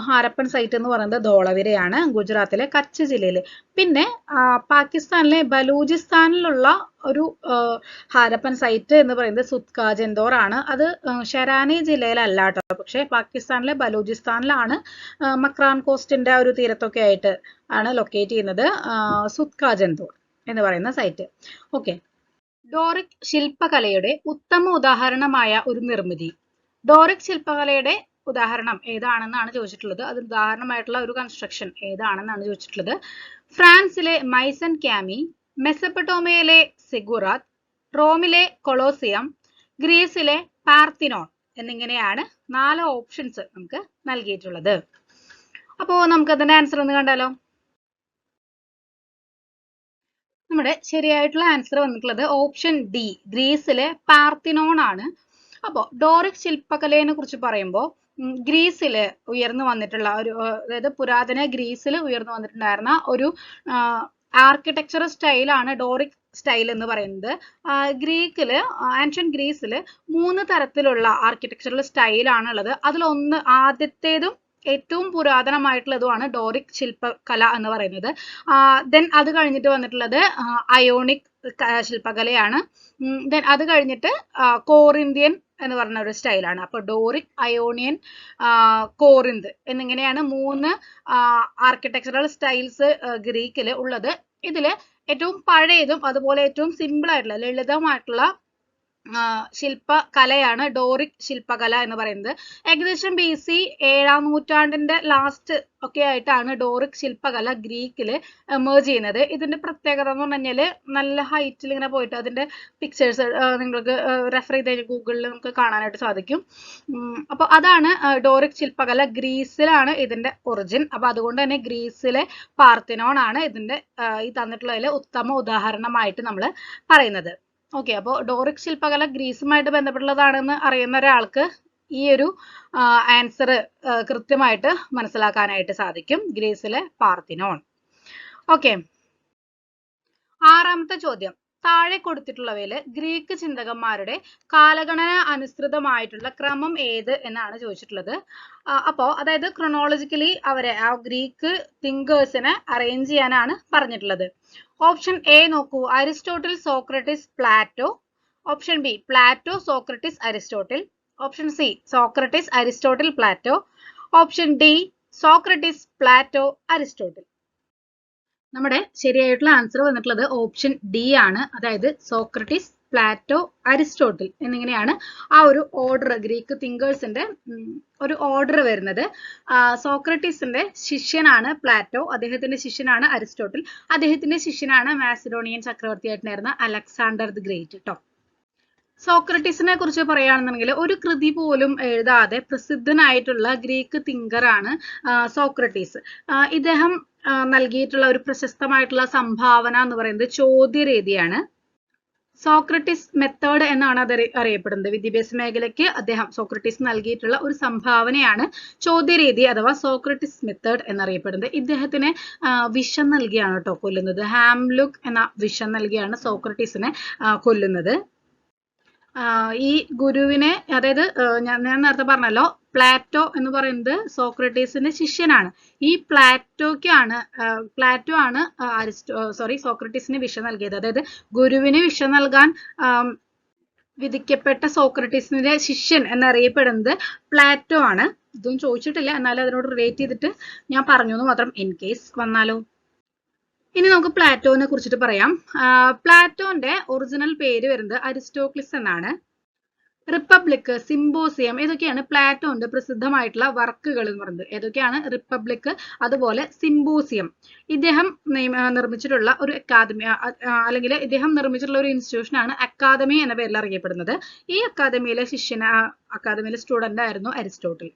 ഹാരപ്പൻ സൈറ്റ് എന്ന് പറയുന്നത് ധോളവിരയാണ്, ഗുജറാത്തിലെ കച്ച് ജില്ലയിൽ. പിന്നെ പാകിസ്ഥാനിലെ ബലൂചിസ്ഥാനിലുള്ള ഒരു ഹാരപ്പൻ സൈറ്റ് എന്ന് പറയുന്നത് സുത്കാജെന്തോർ ആണ്. അത് ഷെരാനി ജില്ലയിലല്ല കേട്ടോ, പക്ഷേ പാകിസ്ഥാനിലെ ബലൂചിസ്ഥാനിലാണ്, മക്രാൻ കോസ്റ്റിന്റെ ഒരു തീരത്തൊക്കെ ആയിട്ട് ആണ് ലൊക്കേറ്റ് ചെയ്യുന്നത് സുത്കാജെന്തോർ എന്ന് പറയുന്ന സൈറ്റ്. ഓക്കെ, ഡോറിക് ശില്പകലയുടെ ഉത്തമ ഉദാഹരണമായ ഒരു നിർമ്മിതി. ഡോറിക് ശില്പകലയുടെ ഉദാഹരണം ഏതാണെന്നാണ് ചോദിച്ചിട്ടുള്ളത്. അതിന് ഉദാഹരണമായിട്ടുള്ള ഒരു കൺസ്ട്രക്ഷൻ ഏതാണെന്നാണ് ചോദിച്ചിട്ടുള്ളത്. ഫ്രാൻസിലെ മൈസൻ ക്യാമി, മെസപ്പൊട്ടോമിയയിലെ സിഗുറാത്ത്, റോമിലെ കൊളോസിയം, ഗ്രീസിലെ പാർത്തിനോൺ എന്നിങ്ങനെയാണ് 4 ഓപ്ഷൻസ് നമുക്ക് നൽകിയിട്ടുള്ളത്. അപ്പോൾ നമുക്ക് അതിന്റെ ആൻസർ ഒന്ന് കണ്ടാലോ. നമ്മുടെ ശരിയായിട്ടുള്ള ആൻസർ വന്നിട്ടുള്ളത് ഓപ്ഷൻ ഡി, ഗ്രീസിലെ പാർത്തിനോൺ ആണ്. അപ്പോൾ ഡോറിക് ശില്പകലയെ കുറിച്ച് പറയുമ്പോൾ ഗ്രീസില് ഉയർന്നു വന്നിട്ടുള്ള ഒരു, അതായത് പുരാതന ഗ്രീസിൽ ഉയർന്നു വന്നിട്ടുണ്ടായിരുന്ന ഒരു ആർക്കിടെക്ചർ സ്റ്റൈലാണ് ഡോറിക് സ്റ്റൈൽ എന്ന് പറയുന്നത്. ഗ്രീക്കില്, ആൻഷ്യന്റ് ഗ്രീസില് 3 തരത്തിലുള്ള ആർക്കിടെക്ചറൽ സ്റ്റൈലാണ് ഉള്ളത്. അതിലൊന്ന്, ആദ്യത്തേതും ഏറ്റവും പുരാതനമായിട്ടുള്ളതുമാണ് ഡോറിക് ശില്പകല എന്ന് പറയുന്നത്. ദെൻ അത് കഴിഞ്ഞിട്ട് വന്നിട്ടുള്ളത് അയോണിക് ശില്പകലയാണ്. ദെൻ അത് കഴിഞ്ഞിട്ട് കോറിന്ത്യൻ എന്ന് പറഞ്ഞ ഒരു സ്റ്റൈലാണ്. അപ്പൊ ഡോറിക്, അയോണിയൻ, കോറിന്ത് എന്നിങ്ങനെയാണ് 3 ആർക്കിടെക്ചറൽ സ്റ്റൈൽസ് ഗ്രീക്കിൽ ഉള്ളത്. ഇതില് ഏറ്റവും പഴയതും അതുപോലെ ഏറ്റവും സിമ്പിൾ ആയിട്ടുള്ള, ലളിതമായിട്ടുള്ള ശില്പകലയാണ് ഡോറിക് ശില്പകല എന്ന് പറയുന്നത്. ഏകദേശം BC 7ാം നൂറ്റാണ്ടിന്റെ ലാസ്റ്റ് ഒക്കെ ആയിട്ടാണ് ഡോറിക് ശില്പകല ഗ്രീക്കിൽ എമേർജ് ചെയ്യുന്നത്. ഇതിന്റെ പ്രത്യേകത എന്ന് പറഞ്ഞു കഴിഞ്ഞാൽ നല്ല ഹൈറ്റിൽ ഇങ്ങനെ പോയിട്ട് അതിന്റെ പിക്ചേഴ്സ് നിങ്ങൾക്ക് റെഫർ ചെയ്ത് ഗൂഗിളിൽ നമുക്ക് കാണാനായിട്ട് സാധിക്കും. അപ്പൊ അതാണ് ഡോറിക് ശില്പകല. ഗ്രീസിലാണ് ഇതിന്റെ ഒറിജിൻ. അപ്പൊ അതുകൊണ്ട് തന്നെ ഗ്രീസിലെ പാർത്തിനോൺ ആണ് ഇതിന്റെ ഈ തന്നിട്ടുള്ളതിൽ ഉത്തമ ഉദാഹരണമായിട്ട് നമ്മൾ പറയുന്നത്. ഓക്കെ, അപ്പോൾ ഡോറിക് ശില്പകല ഗ്രീസുമായിട്ട് ബന്ധപ്പെട്ടുള്ളതാണെന്ന് അറിയുന്ന ഒരാൾക്ക് ഈ ഒരു ആൻസർ കൃത്യമായിട്ട് മനസ്സിലാക്കാനായിട്ട് സാധിക്കും. ഗ്രീസിലെ പാർത്തിനോൺ. ഓക്കെ, 6ാമത്തെ ചോദ്യം. താഴെ കൊടുത്തിട്ടുള്ളവയിൽ ഗ്രീക്ക് ചിന്തകന്മാരുടെ കാലഗണന അനുസൃതമായിട്ടുള്ള ക്രമം ഏത് എന്നാണ് ചോദിച്ചിട്ടുള്ളത്. അപ്പോൾ അതായത് ക്രൊണോളജിക്കലി അവരെ ആ ഗ്രീക്ക് തിങ്കേഴ്സിനെ അറേഞ്ച് ചെയ്യാനാണ് പറഞ്ഞിട്ടുള്ളത്. ഓപ്ഷൻ എ നോക്കൂ, Aristotle, Socrates, Plato. Option B, Plato, Socrates, Aristotle. Option C, Socrates, Aristotle, Plato. Option D, Socrates, Plato, Aristotle. നമ്മുടെ ശരിയായിട്ടുള്ള ആൻസർ വന്നിട്ടുള്ളത് ഓപ്ഷൻ ഡി ആണ്. അതായത് സോക്രട്ടീസ്, പ്ലാറ്റോ, അരിസ്റ്റോട്ടിൽ എന്നിങ്ങനെയാണ് ആ ഒരു ഓർഡർ, ഗ്രീക്ക് തിങ്കേഴ്സിന്റെ ഒരു ഓർഡർ വരുന്നത്. സോക്രട്ടീസിന്റെ ശിഷ്യനാണ് പ്ലാറ്റോ, അദ്ദേഹത്തിന്റെ ശിഷ്യനാണ് അരിസ്റ്റോട്ടിൽ, അദ്ദേഹത്തിന്റെ ശിഷ്യനാണ് മാസിഡോണിയൻ ചക്രവർത്തിയായിട്ടുണ്ടായിരുന്ന അലക്സാണ്ടർ ദി ഗ്രേറ്റ് കേട്ടോ. സോക്രട്ടീസിനെ കുറിച്ച് പറയുകയാണെന്നുണ്ടെങ്കിൽ ഒരു കൃതി പോലും എഴുതാതെ പ്രസിദ്ധനായിട്ടുള്ള ഗ്രീക്ക് തിങ്കറാണ് സോക്രട്ടീസ്. ഇദ്ദേഹം നൽകിയിട്ടുള്ള ഒരു പ്രശസ്തമായിട്ടുള്ള സംഭാവന എന്ന് പറയുന്നത് ചോദ്യരീതിയാണ്. സോക്രട്ടീസ് മെത്തേഡ് എന്നാണ് അത് അറിയപ്പെടുന്നത്. വിദ്യാഭ്യാസ മേഖലയ്ക്ക് സോക്രട്ടീസ് നൽകിയിട്ടുള്ള ഒരു സംഭാവനയാണ് ചോദ്യരീതി അഥവാ സോക്രട്ടീസ് മെത്തേഡ് എന്നറിയപ്പെടുന്നത്. ഇദ്ദേഹത്തിന് വിഷം നൽകിയാണ് കേട്ടോ കൊല്ലുന്നത്. ഹാംലുക്ക് എന്ന വിഷം നൽകിയാണ് സോക്രട്ടീസിനെ കൊല്ലുന്നത്. ഈ ഗുരുവിനെ, അതായത് ഞാൻ നേരത്തെ പറഞ്ഞല്ലോ, പ്ലാറ്റോ എന്ന് പറയുന്നത് സോക്രട്ടീസിന്റെ ശിഷ്യനാണ്. ഈ പ്ലാറ്റോ ആണ് സോക്രട്ടീസിന് വിഷം നൽകിയത്. അതായത് ഗുരുവിന് വിഷം നൽകാൻ വിധിക്കപ്പെട്ട സോക്രട്ടീസിന്റെ ശിഷ്യൻ എന്നറിയപ്പെടുന്നത് പ്ലാറ്റോ ആണ്. ഇതൊന്നും ചോദിച്ചിട്ടില്ല, എന്നാലും അതിനോട് റിലേറ്റ് ചെയ്തിട്ട് ഞാൻ പറഞ്ഞു എന്ന് മാത്രം, ഇൻ കേസ് വന്നാലോ. ഇനി നമുക്ക് പ്ലാറ്റോനെ കുറിച്ചിട്ട് പറയാം. പ്ലാറ്റോന്റെ ഒറിജിനൽ പേര് വരുന്നത് അരിസ്റ്റോക്ലിസ് എന്നാണ്. റിപ്പബ്ലിക്, സിംബോസിയം ഇതൊക്കെയാണ് പ്ലാറ്റോന്റെ പ്രസിദ്ധമായിട്ടുള്ള വർക്കുകൾ എന്ന് പറയുന്നത്. ഏതൊക്കെയാണ്? റിപ്പബ്ലിക്, അതുപോലെ സിംബോസിയം. ഇദ്ദേഹം നിർമ്മിച്ചിട്ടുള്ള ഒരു അക്കാദമി, അല്ലെങ്കിൽ ഇദ്ദേഹം നിർമ്മിച്ചിട്ടുള്ള ഒരു ഇൻസ്റ്റിറ്റ്യൂഷനാണ് അക്കാദമി എന്ന പേരിൽ അറിയപ്പെടുന്നത്. ഈ അക്കാദമിയിലെ അക്കാദമിയിലെ സ്റ്റുഡന്റ് ആയിരുന്നു അരിസ്റ്റോട്ടിൽ.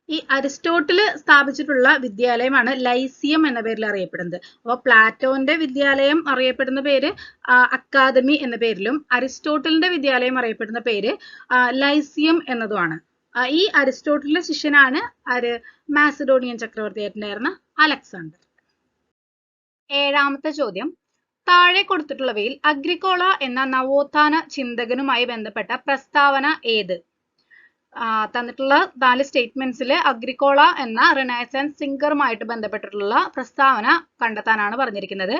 ഈ അരിസ്റ്റോട്ടിൽ സ്ഥാപിച്ചിട്ടുള്ള വിദ്യാലയമാണ് ലൈസിയം എന്ന പേരിൽ അറിയപ്പെടുന്നത്. അപ്പോൾ പ്ലാറ്റോന്റെ വിദ്യാലയം അറിയപ്പെടുന്ന പേര് അക്കാദമി എന്ന പേരിലും അരിസ്റ്റോട്ടിലിന്റെ വിദ്യാലയം അറിയപ്പെടുന്ന പേര് ലൈസിയം എന്നതുമാണ്. ഈ അരിസ്റ്റോട്ടിലിന്റെ ശിഷ്യനാണ് മാസിഡോണിയൻ ചക്രവർത്തിയായിട്ടുണ്ടായിരുന്ന അലക്സാണ്ടർ. 7ാമത്തെ ചോദ്യം. താഴെ കൊടുത്തിട്ടുള്ളവയിൽ അഗ്രിക്കോള എന്ന നവോത്ഥാന ചിന്തകനുമായി ബന്ധപ്പെട്ട പ്രസ്താവന ഏത്? തന്നിട്ടുള്ള 4 സ്റ്റേറ്റ്മെന്റ്സിൽ അഗ്രിക്കോള എന്ന റിനൈസൻസ് തിങ്കറുമായിട്ട് ബന്ധപ്പെട്ടിട്ടുള്ള പ്രസ്താവന കണ്ടെത്താനാണ് പറഞ്ഞിരിക്കുന്നത്.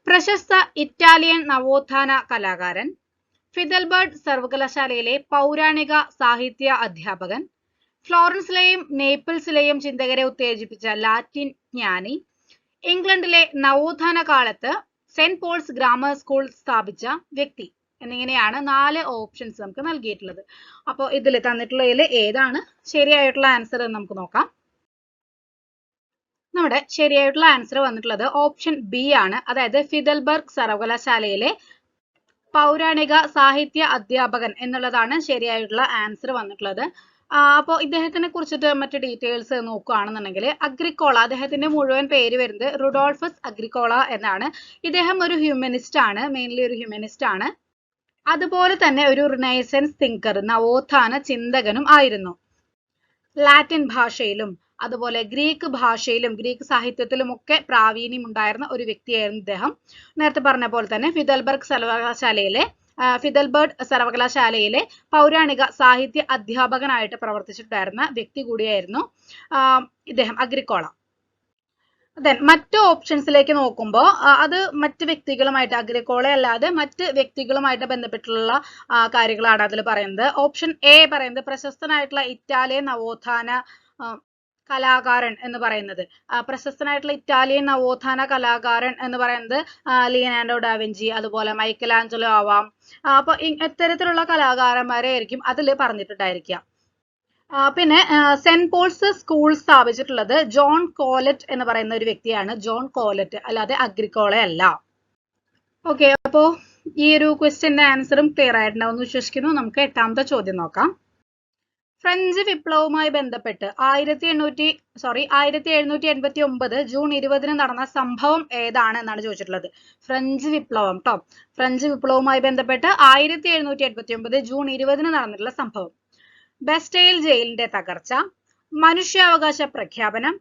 പ്രശസ്ത ഇറ്റാലിയൻ നവോത്ഥാന കലാകാരൻ, ഫിദൽബർഡ് സർവകലാശാലയിലെ പൗരാണിക സാഹിത്യ അധ്യാപകൻ, ഫ്ലോറൻസിലെയും നേപ്പിൾസിലെയും ചിന്തകരെ ഉത്തേജിപ്പിച്ച ലാറ്റിൻ ജ്ഞാനി, ഇംഗ്ലണ്ടിലെ നവോത്ഥാന കാലത്ത് സെന്റ് പോൾസ് ഗ്രാമർ സ്കൂൾ സ്ഥാപിച്ച വ്യക്തി എന്നിങ്ങനെയാണ് 4 ഓപ്ഷൻസ് നമുക്ക് നൽകിയിട്ടുള്ളത്. അപ്പോൾ ഇതിൽ തന്നിട്ടുള്ളതിൽ ഏതാണ് ശരിയായിട്ടുള്ള ആൻസർ എന്ന് നമുക്ക് നോക്കാം. നമ്മുടെ ശരിയായിട്ടുള്ള ആൻസർ വന്നിട്ടുള്ളത് ഓപ്ഷൻ ബി ആണ്. അതായത് ഫിദൽബർഗ് സർവകലാശാലയിലെ പൗരാണിക സാഹിത്യ അധ്യാപകൻ എന്നുള്ളതാണ് ശരിയായിട്ടുള്ള ആൻസർ വന്നിട്ടുള്ളത്. അപ്പോൾ ഇദ്ദേഹത്തിനെ കുറിച്ചിട്ട് മറ്റു ഡീറ്റെയിൽസ് നോക്കുകയാണെന്നുണ്ടെങ്കിൽ അഗ്രിക്കോള, അദ്ദേഹത്തിന്റെ മുഴുവൻ പേര് വരുന്നത് റുഡോൾഫസ് അഗ്രിക്കോള എന്നാണ്. ഇദ്ദേഹം ഒരു ഹ്യൂമനിസ്റ്റ് ആണ്, മെയിൻലി ഒരു ഹ്യൂമനിസ്റ്റ് ആണ്. അതുപോലെ തന്നെ ഒരു റിനൈസൻസ് തിങ്കർ, നവോത്ഥാന ചിന്തകനും ആയിരുന്നു. ലാറ്റിൻ ഭാഷയിലും അതുപോലെ ഗ്രീക്ക് ഭാഷയിലും ഗ്രീക്ക് സാഹിത്യത്തിലും ഒക്കെ പ്രാവീണ്യം ഉണ്ടായിരുന്ന ഒരു വ്യക്തിയായിരുന്നു ഇദ്ദേഹം. നേരത്തെ പറഞ്ഞ പോലെ തന്നെ ഫിദൽബർഡ് സർവകലാശാലയിലെ പൗരാണിക സാഹിത്യ അധ്യാപകനായിട്ട് പ്രവർത്തിച്ചിട്ടുണ്ടായിരുന്ന വ്യക്തി കൂടിയായിരുന്നു ഇദ്ദേഹം, അഗ്രിക്കോള. മറ്റു ഓപ്ഷൻസിലേക്ക് നോക്കുമ്പോൾ അത് മറ്റ് വ്യക്തികളുമായിട്ട്, അഗ്രിക്കോള അല്ലാതെ മറ്റ് വ്യക്തികളുമായിട്ട് ബന്ധപ്പെട്ടുള്ള കാര്യങ്ങളാണ് അതിൽ പറയുന്നത്. ഓപ്ഷൻ എ പറയുന്നത് പ്രശസ്തനായിട്ടുള്ള ഇറ്റാലിയൻ നവോത്ഥാന കലാകാരൻ എന്ന് പറയുന്നത്, പ്രശസ്തനായിട്ടുള്ള ഇറ്റാലിയൻ നവോത്ഥാന കലാകാരൻ എന്ന് പറയുന്നത് ലിയനാർഡോ ഡാവിഞ്ചി, അതുപോലെ മൈക്കൽ ആഞ്ചലോ ആവാം. അപ്പൊ ഇത്തരത്തിലുള്ള കലാകാരന്മാരെ ആയിരിക്കും അതിൽ പറഞ്ഞിട്ടുണ്ടായിരിക്കുക. പിന്നെ സെന്റ് പോൾസ് സ്കൂൾ സ്ഥാപിച്ചിട്ടുള്ളത് ജോൺ കോലറ്റ് എന്ന് പറയുന്ന ഒരു വ്യക്തിയാണ്. ജോൺ കോലറ്റ്, അല്ലാതെ അഗ്രിക്കോള അല്ല. ഓക്കെ, അപ്പോ ഈ ഒരു ക്വസ്റ്റ്യന്റെ ആൻസറും ക്ലിയർ ആയിട്ടുണ്ടാവും വിശ്വസിക്കുന്നു. നമുക്ക് 8ാമത്തെ ചോദ്യം നോക്കാം. ഫ്രഞ്ച് വിപ്ലവവുമായി ബന്ധപ്പെട്ട് 1789 ജൂൺ 20 നടന്ന സംഭവം ഏതാണ് എന്നാണ് ചോദിച്ചിട്ടുള്ളത്. ഫ്രഞ്ച് വിപ്ലവം ട്ടോ. ഫ്രഞ്ച് വിപ്ലവവുമായി ബന്ധപ്പെട്ട് 1789 ജൂൺ 20 നടന്നിട്ടുള്ള സംഭവം. ബസ്റ്റൈൽ ജയിലിന്റെ തകർച്ച, മനുഷ്യാവകാശ പ്രഖ്യാപനം,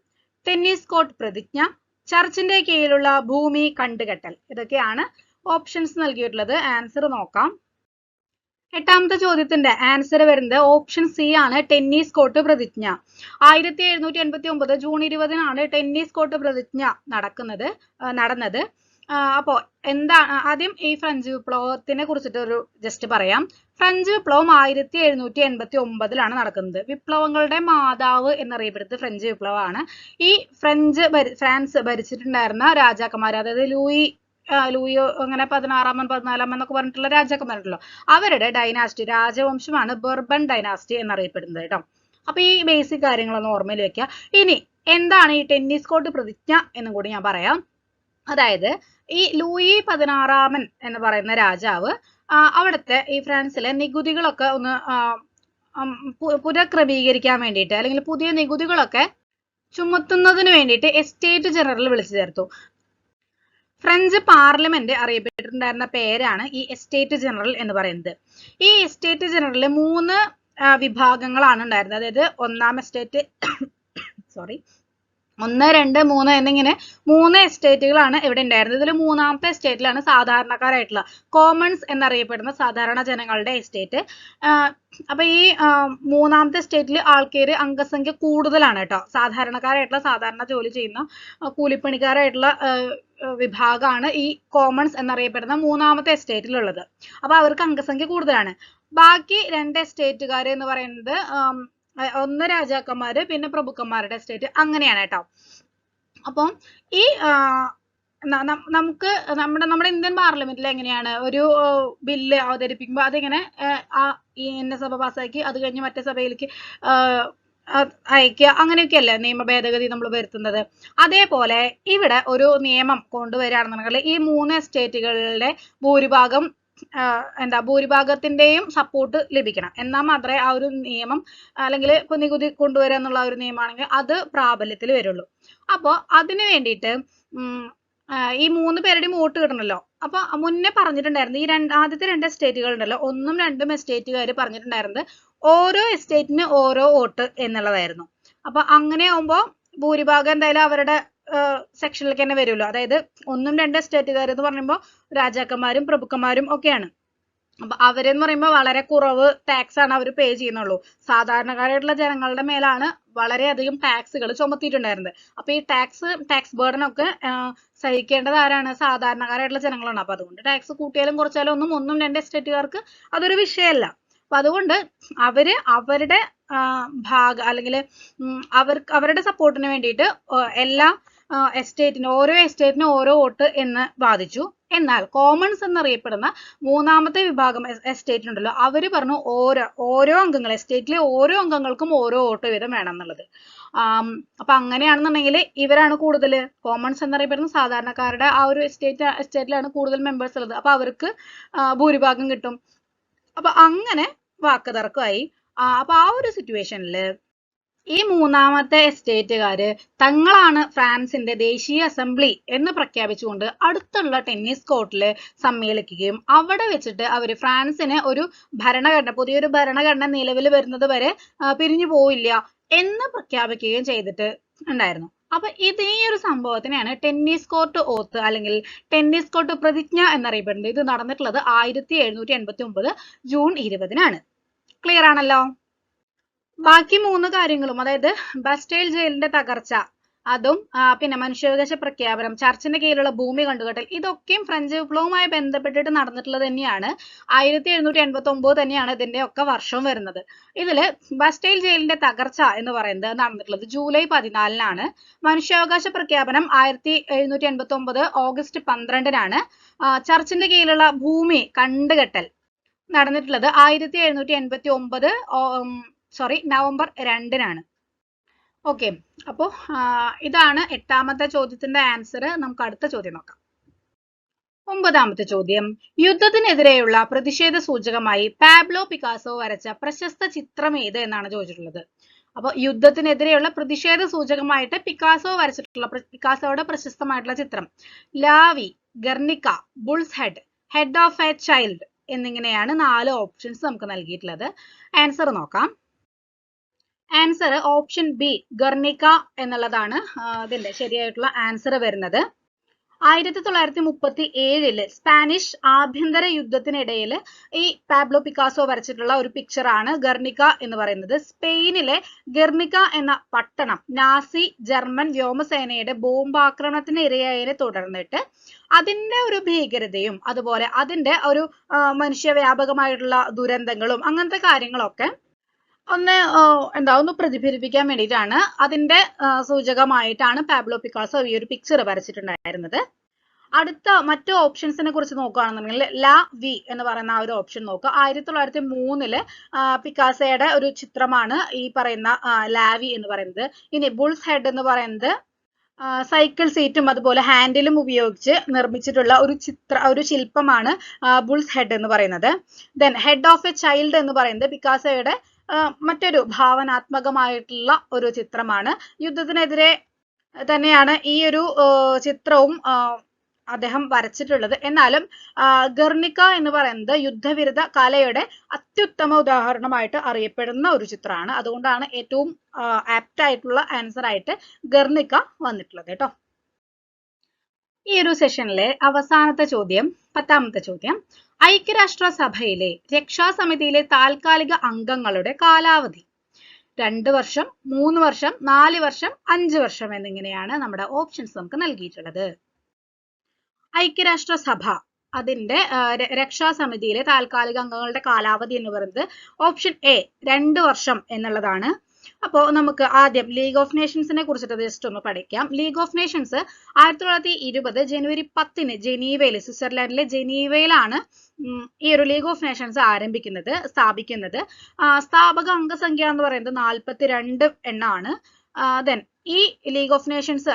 ടെന്നീസ് കോർട്ട് പ്രതിജ്ഞ, ചർച്ചിന്റെ കീഴിലുള്ള ഭൂമി കണ്ടുകെട്ടൽ. ഇതൊക്കെയാണ് ഓപ്ഷൻസ് നൽകിയിട്ടുള്ളത്. ആൻസർ നോക്കാം. 8ാമത്തെ ചോദ്യത്തിന്റെ ആൻസർ വരുന്നത് ഓപ്ഷൻ സി ആണ്, ടെന്നീസ് കോർട്ട് പ്രതിജ്ഞ. 1789 ജൂൺ 20 ടെന്നീസ് കോർട്ട് പ്രതിജ്ഞ നടന്നത്. അപ്പോ എന്താണ് ആദ്യം ഈ ഫ്രഞ്ച് വിപ്ലവത്തിനെ കുറിച്ചിട്ട് ഒരു ജസ്റ്റ് പറയാം. ഫ്രഞ്ച് വിപ്ലവം 1789 നടക്കുന്നത്. വിപ്ലവങ്ങളുടെ മാതാവ് എന്നറിയപ്പെടുന്നത് ഫ്രഞ്ച് വിപ്ലവമാണ്. ഈ ഫ്രാൻസ് ഭരിച്ചിട്ടുണ്ടായിരുന്ന രാജാക്കന്മാർ, അതായത് ലൂയിയോ അങ്ങനെ 16ാമൻ 14ാമൻ എന്നൊക്കെ പറഞ്ഞിട്ടുള്ള രാജാക്കന്മാരുണ്ടല്ലോ, അവരുടെ ഡൈനാസ്റ്റി, രാജവംശമാണ് ബർബൺ ഡൈനാസ്റ്റി എന്നറിയപ്പെടുന്നത് കേട്ടോ. അപ്പൊ ഈ ബേസിക് കാര്യങ്ങളൊന്ന് ഓർമ്മയിൽ വെക്കുക. ഇനി എന്താണ് ഈ ടെന്നീസ് കോർട്ട് പ്രതിജ്ഞ എന്നും കൂടി ഞാൻ പറയാം. അതായത് ഈ ലൂയി 16ാമൻ എന്ന് പറയുന്ന രാജാവ് അവിടുത്തെ ഈ ഫ്രാൻസിലെ നികുതികളൊക്കെ ഒന്ന് പുനഃക്രമീകരിക്കാൻ വേണ്ടിയിട്ട്, അല്ലെങ്കിൽ പുതിയ നികുതികളൊക്കെ ചുമത്തുന്നതിന് വേണ്ടിയിട്ട് എസ്റ്റേറ്റ് ജനറൽ വിളിച്ചു ചേർത്തു. ഫ്രഞ്ച് പാർലമെന്റ് അറിയപ്പെട്ടിട്ടുണ്ടായിരുന്ന പേരാണ് ഈ എസ്റ്റേറ്റ് ജനറൽ എന്ന് പറയുന്നത്. ഈ എസ്റ്റേറ്റ് ജനറലിൽ 3 വിഭാഗങ്ങളാണ് ഉണ്ടായിരുന്നത്. അതായത് 1ാം എസ്റ്റേറ്റ് 1, 2, 3 എന്നിങ്ങനെ 3 എസ്റ്റേറ്റുകളാണ് ഇവിടെ ഉണ്ടായിരുന്നത്. ഇതിൽ 3ാമത്തെ എസ്റ്റേറ്റിലാണ് സാധാരണക്കാരായിട്ടുള്ള കോമൺസ് എന്നറിയപ്പെടുന്ന സാധാരണ ജനങ്ങളുടെ എസ്റ്റേറ്റ്. അപ്പൊ ഈ 3ാമത്തെ എസ്റ്റേറ്റിൽ അംഗസംഖ്യ കൂടുതലാണ് കേട്ടോ. സാധാരണക്കാരായിട്ടുള്ള, സാധാരണ ജോലി ചെയ്യുന്ന കൂലിപ്പണിക്കാരായിട്ടുള്ള വിഭാഗമാണ് ഈ കോമൺസ് എന്നറിയപ്പെടുന്ന 3ാമത്തെ എസ്റ്റേറ്റിലുള്ളത്. അപ്പൊ അവർക്ക് അംഗസംഖ്യ കൂടുതലാണ്. ബാക്കി 2 എസ്റ്റേറ്റുകാർ എന്ന് പറയുന്നത് 1 രാജാക്കന്മാര്, പിന്നെ പ്രഭുക്കന്മാരുടെ എസ്റ്റേറ്റ്, അങ്ങനെയാണ് കേട്ടോ. അപ്പം ഈ നമുക്ക് നമ്മുടെ ഇന്ത്യൻ പാർലമെന്റിൽ എങ്ങനെയാണ് ഒരു ബില്ല് അവതരിപ്പിക്കുമ്പോൾ അതിങ്ങനെ ഇന്ന സഭ പാസ്സാക്കി അത് കഴിഞ്ഞ് മറ്റേ സഭയിലേക്ക് അയക്കുക, അങ്ങനെയൊക്കെയല്ലേ നിയമ ഭേദഗതി നമ്മൾ വരുത്തുന്നത്. അതേപോലെ ഇവിടെ ഒരു നിയമം കൊണ്ടുവരികയാണെന്നുണ്ടെങ്കിൽ ഈ 3 എസ്റ്റേറ്റുകളുടെ ഭൂരിഭാഗത്തിന്റെയും സപ്പോർട്ട് ലഭിക്കണം. എന്നാൽ മാത്രമേ ആ ഒരു നിയമം, അല്ലെങ്കിൽ ഇപ്പൊ നികുതി കൊണ്ടുവരിക എന്നുള്ള ഒരു നിയമമാണെങ്കിൽ അത് പ്രാബല്യത്തിൽ വരുള്ളൂ. അപ്പോൾ അതിനു വേണ്ടിയിട്ട് ഈ 3 പേരുടെയും വോട്ട് കിട്ടണമല്ലോ. അപ്പൊ മുന്നേ പറഞ്ഞിട്ടുണ്ടായിരുന്നു, ഈ ആദ്യത്തെ 2 എസ്റ്റേറ്റുകൾ ഉണ്ടല്ലോ, 1ഉം 2ഉം എസ്റ്റേറ്റുകാർ പറഞ്ഞിട്ടുണ്ടായിരുന്നത് ഓരോ എസ്റ്റേറ്റിന് ഓരോ വോട്ട് എന്നുള്ളതായിരുന്നു. അപ്പൊ അങ്ങനെ ആവുമ്പോൾ ഭൂരിഭാഗം എന്തായാലും അവരുടെ സെക്ഷനിലേക്ക് തന്നെ വരുമല്ലോ. അതായത് 1-2 എസ്റ്റേറ്റുകാർ എന്ന് പറയുമ്പോൾ രാജാക്കന്മാരും പ്രഭുക്കന്മാരും ഒക്കെയാണ്. അപ്പൊ അവരെന്ന് പറയുമ്പോൾ വളരെ കുറവ് ടാക്സ് ആണ് അവർ പേ ചെയ്യുന്നുള്ളൂ. സാധാരണക്കാരായിട്ടുള്ള ജനങ്ങളുടെ മേലാണ് വളരെയധികം ടാക്സുകൾ ചുമത്തിയിട്ടുണ്ടായിരുന്നത്. അപ്പൊ ഈ ടാക്സ് ബേർഡൻ ഒക്കെ സഹിക്കേണ്ടത് ആരാണ്? സാധാരണക്കാരായിട്ടുള്ള ജനങ്ങളാണ്. അപ്പൊ അതുകൊണ്ട് ടാക്സ് കൂട്ടിയാലും കുറച്ചാലും ഒന്നും 1-2 എസ്റ്റേറ്റുകാർക്ക് അതൊരു വിഷയമല്ല. അപ്പൊ അതുകൊണ്ട് അവരുടെ അല്ലെങ്കിൽ അവരുടെ സപ്പോർട്ടിന് വേണ്ടിയിട്ട് എല്ലാ ഓരോ എസ്റ്റേറ്റിനും ഓരോ വോട്ട് എന്ന് വാദിച്ചു. എന്നാൽ കോമൺസ് എന്നറിയപ്പെടുന്ന 3ാമത്തെ വിഭാഗം എസ്റ്റേറ്റിനുണ്ടല്ലോ, അവര് പറഞ്ഞു ഓരോ അംഗങ്ങൾ, എസ്റ്റേറ്റിലെ ഓരോ അംഗങ്ങൾക്കും ഓരോ വോട്ട് വീതം വേണം എന്നുള്ളത്. അപ്പൊ അങ്ങനെയാണെന്നുണ്ടെങ്കിൽ ഇവരാണ് കൂടുതൽ, കോമൺസ് എന്നറിയപ്പെടുന്ന സാധാരണക്കാരുടെ ആ ഒരു എസ്റ്റേറ്റിലാണ് കൂടുതൽ മെമ്പേഴ്സ് ഉള്ളത്. അപ്പൊ അവർക്ക് ഭൂരിഭാഗം കിട്ടും. അപ്പൊ അങ്ങനെ വാക്ക് തർക്കമായി. അപ്പൊ ആ ഒരു സിറ്റുവേഷനിൽ ഈ 3ാമത്തെ എസ്റ്റേറ്റുകാര് തങ്ങളാണ് ഫ്രാൻസിന്റെ ദേശീയ അസംബ്ലി എന്ന് പ്രഖ്യാപിച്ചുകൊണ്ട് അടുത്തുള്ള ടെന്നീസ് കോർട്ടില് സമ്മേളിക്കുകയും അവിടെ വെച്ചിട്ട് അവര് ഫ്രാൻസിന് ഒരു പുതിയൊരു ഭരണഘടന നിലവിൽ വരുന്നത് വരെ പിരിഞ്ഞു പോവില്ല എന്ന് പ്രഖ്യാപിക്കുകയും ചെയ്തിട്ട് ഉണ്ടായിരുന്നു. അപ്പൊ ഈ ഒരു സംഭവത്തിനെയാണ് ടെന്നീസ് കോർട്ട് ഓത്ത് അല്ലെങ്കിൽ ടെന്നീസ് കോർട്ട് പ്രതിജ്ഞ എന്നറിയപ്പെടുന്നത്. ഇത് നടന്നിട്ടുള്ളത് 1789 ജൂൺ 20-നാണ്. ക്ലിയർ ആണല്ലോ? ബാക്കി 3 കാര്യങ്ങളും, അതായത് ബസ്റ്റൈൽ ജയിലിന്റെ തകർച്ച, അതും പിന്നെ മനുഷ്യാവകാശ പ്രഖ്യാപനം, ചർച്ചിന്റെ കീഴിലുള്ള ഭൂമി കണ്ടുകെട്ടൽ, ഇതൊക്കെയും ഫ്രഞ്ച് വിപ്ലവവുമായി ബന്ധപ്പെട്ടിട്ട് നടന്നിട്ടുള്ളത് തന്നെയാണ്. 1789 തന്നെയാണ് ഇതിന്റെ ഒക്കെ വർഷം വരുന്നത്. ഇതില് ബസ്റ്റൈൽ ജയിലിന്റെ തകർച്ച എന്ന് പറയുന്നത് നടന്നിട്ടുള്ളത് ജൂലൈ 14-നാണ്. മനുഷ്യാവകാശ പ്രഖ്യാപനം 1789 ഓഗസ്റ്റ് 12-നാണ്. ചർച്ചിന്റെ കീഴിലുള്ള ഭൂമി കണ്ടുകെട്ടൽ നടന്നിട്ടുള്ളത് 1789 നവംബർ 2-നാണ്. ഓക്കെ, അപ്പോ ഇതാണ് 8ാമത്തെ ചോദ്യത്തിന്റെ ആൻസർ. നമുക്ക് അടുത്ത ചോദ്യം നോക്കാം. 9ാമത്തെ ചോദ്യം, യുദ്ധത്തിനെതിരെയുള്ള പ്രതിഷേധ സൂചകമായി പാബ്ലോ പിക്കാസോ വരച്ച പ്രശസ്ത ചിത്രം ഏത് എന്നാണ് ചോദിച്ചിട്ടുള്ളത്. അപ്പൊ യുദ്ധത്തിനെതിരെയുള്ള പ്രതിഷേധ സൂചകമായിട്ട് പിക്കാസോയുടെ പ്രശസ്തമായിട്ടുള്ള ചിത്രം La Vie, Guernica, bull's head of a child എന്നിങ്ങനെയാണ് 4 ഓപ്ഷൻസ് നമുക്ക് നൽകിയിട്ടുള്ളത്. ആൻസർ നോക്കാം. ആൻസർ ഓപ്ഷൻ ബി ഗർണിക്ക എന്നുള്ളതാണ് ഇതിന്റെ ശരിയായിട്ടുള്ള ആൻസർ വരുന്നത്. 1937 സ്പാനിഷ് ആഭ്യന്തര യുദ്ധത്തിനിടയിൽ ഈ പാബ്ലോ പിക്കാസോ വരച്ചിട്ടുള്ള ഒരു പിക്ചറാണ് ഗർണിക്ക എന്ന് പറയുന്നത്. സ്പെയിനിലെ ഗർണിക്ക എന്ന പട്ടണം നാസി ജർമ്മൻ വ്യോമസേനയുടെ ബോംബാക്രമണത്തിന് ഇരയായതിനെ തുടർന്നിട്ട് അതിന്റെ ഒരു ഭീകരതയും അതുപോലെ അതിന്റെ ഒരു മനുഷ്യവ്യാപകമായിട്ടുള്ള ദുരന്തങ്ങളും അങ്ങനത്തെ കാര്യങ്ങളൊക്കെ ഒന്ന് പ്രതിഫലിപ്പിക്കാൻ വേണ്ടിയിട്ടാണ്, അതിന്റെ സൂചകമായിട്ടാണ് പാബ്ലോ പിക്കാസോ ഈ ഒരു പിക്ചർ വരച്ചിട്ടുണ്ടായിരുന്നത്. അടുത്ത മറ്റു ഓപ്ഷൻസിനെ കുറിച്ച് നോക്കുകയാണെന്നുണ്ടെങ്കിൽ ലാ വി എന്ന് പറയുന്ന ആ ഒരു ഓപ്ഷൻ നോക്കുക. 1903 പിക്കാസോയുടെ ഒരു ചിത്രമാണ് ഈ പറയുന്ന ലാവി എന്ന് പറയുന്നത്. ഇനി ബുൾസ് ഹെഡ് എന്ന് പറയുന്നത് സൈക്കിൾ സീറ്റും അതുപോലെ ഹാൻഡിലും ഉപയോഗിച്ച് നിർമ്മിച്ചിട്ടുള്ള ഒരു ശില്പമാണ് ബുൾസ് ഹെഡ് എന്ന് പറയുന്നത്. Then head of a child എന്ന് പറയുന്നത് പിക്കാസോയുടെ മറ്റൊരു ഭാവനാത്മകമായിട്ടുള്ള ഒരു ചിത്രമാണ്. യുദ്ധത്തിനെതിരെ തന്നെയാണ് ഈ ഒരു ചിത്രവും അദ്ദേഹം വരച്ചിട്ടുള്ളത്. എന്നാലും ഗർണിക്ക എന്ന് പറയുന്നത് യുദ്ധവിരുദ്ധ കലയുടെ അത്യുത്തമ ഉദാഹരണമായിട്ട് അറിയപ്പെടുന്ന ഒരു ചിത്രമാണ്. അതുകൊണ്ടാണ് ഏറ്റവും ആപ്റ്റ് ആയിട്ടുള്ള ആൻസർ ആയിട്ട് ഗർണിക്ക വന്നിട്ടുള്ളത് കേട്ടോ. ഈ ഒരു സെഷനിലെ അവസാനത്തെ ചോദ്യം, 10ാമത്തെ ചോദ്യം, ഐക്യരാഷ്ട്രസഭയിലെ രക്ഷാസമിതിയിലെ താൽക്കാലിക അംഗങ്ങളുടെ കാലാവധി 2 വർഷം, 3 വർഷം, 4 വർഷം, 5 വർഷം എന്നിങ്ങനെയാണ് നമ്മുടെ ഓപ്ഷൻസ് നമുക്ക് നൽകിയിട്ടുള്ളത്. ഐക്യരാഷ്ട്രസഭ അതിന്റെ രക്ഷാസമിതിയിലെ താൽക്കാലിക അംഗങ്ങളുടെ കാലാവധി എന്ന് പറയുന്നത് ഓപ്ഷൻ എ 2 വർഷം എന്നുള്ളതാണ്. അപ്പോൾ നമുക്ക് ആദ്യം ലീഗ് ഓഫ് നേഷൻസിനെ കുറിച്ചിട്ട് ജസ്റ്റ് ഒന്ന് പഠിക്കാം. ലീഗ് ഓഫ് നേഷൻസ് 1920 ജനുവരി 10-ന് ജനീവയിൽ, സ്വിറ്റ്സർലാൻഡിലെ ജനീവയിലാണ് ഈ ഒരു ലീഗ് ഓഫ് നേഷൻസ് സ്ഥാപിക്കുന്നത്. സ്ഥാപക അംഗസംഖ്യ എന്ന് പറയുന്നത് 42 എണ്ണമാണ്. ദെൻ ഈ ലീഗ് ഓഫ് നേഷൻസ്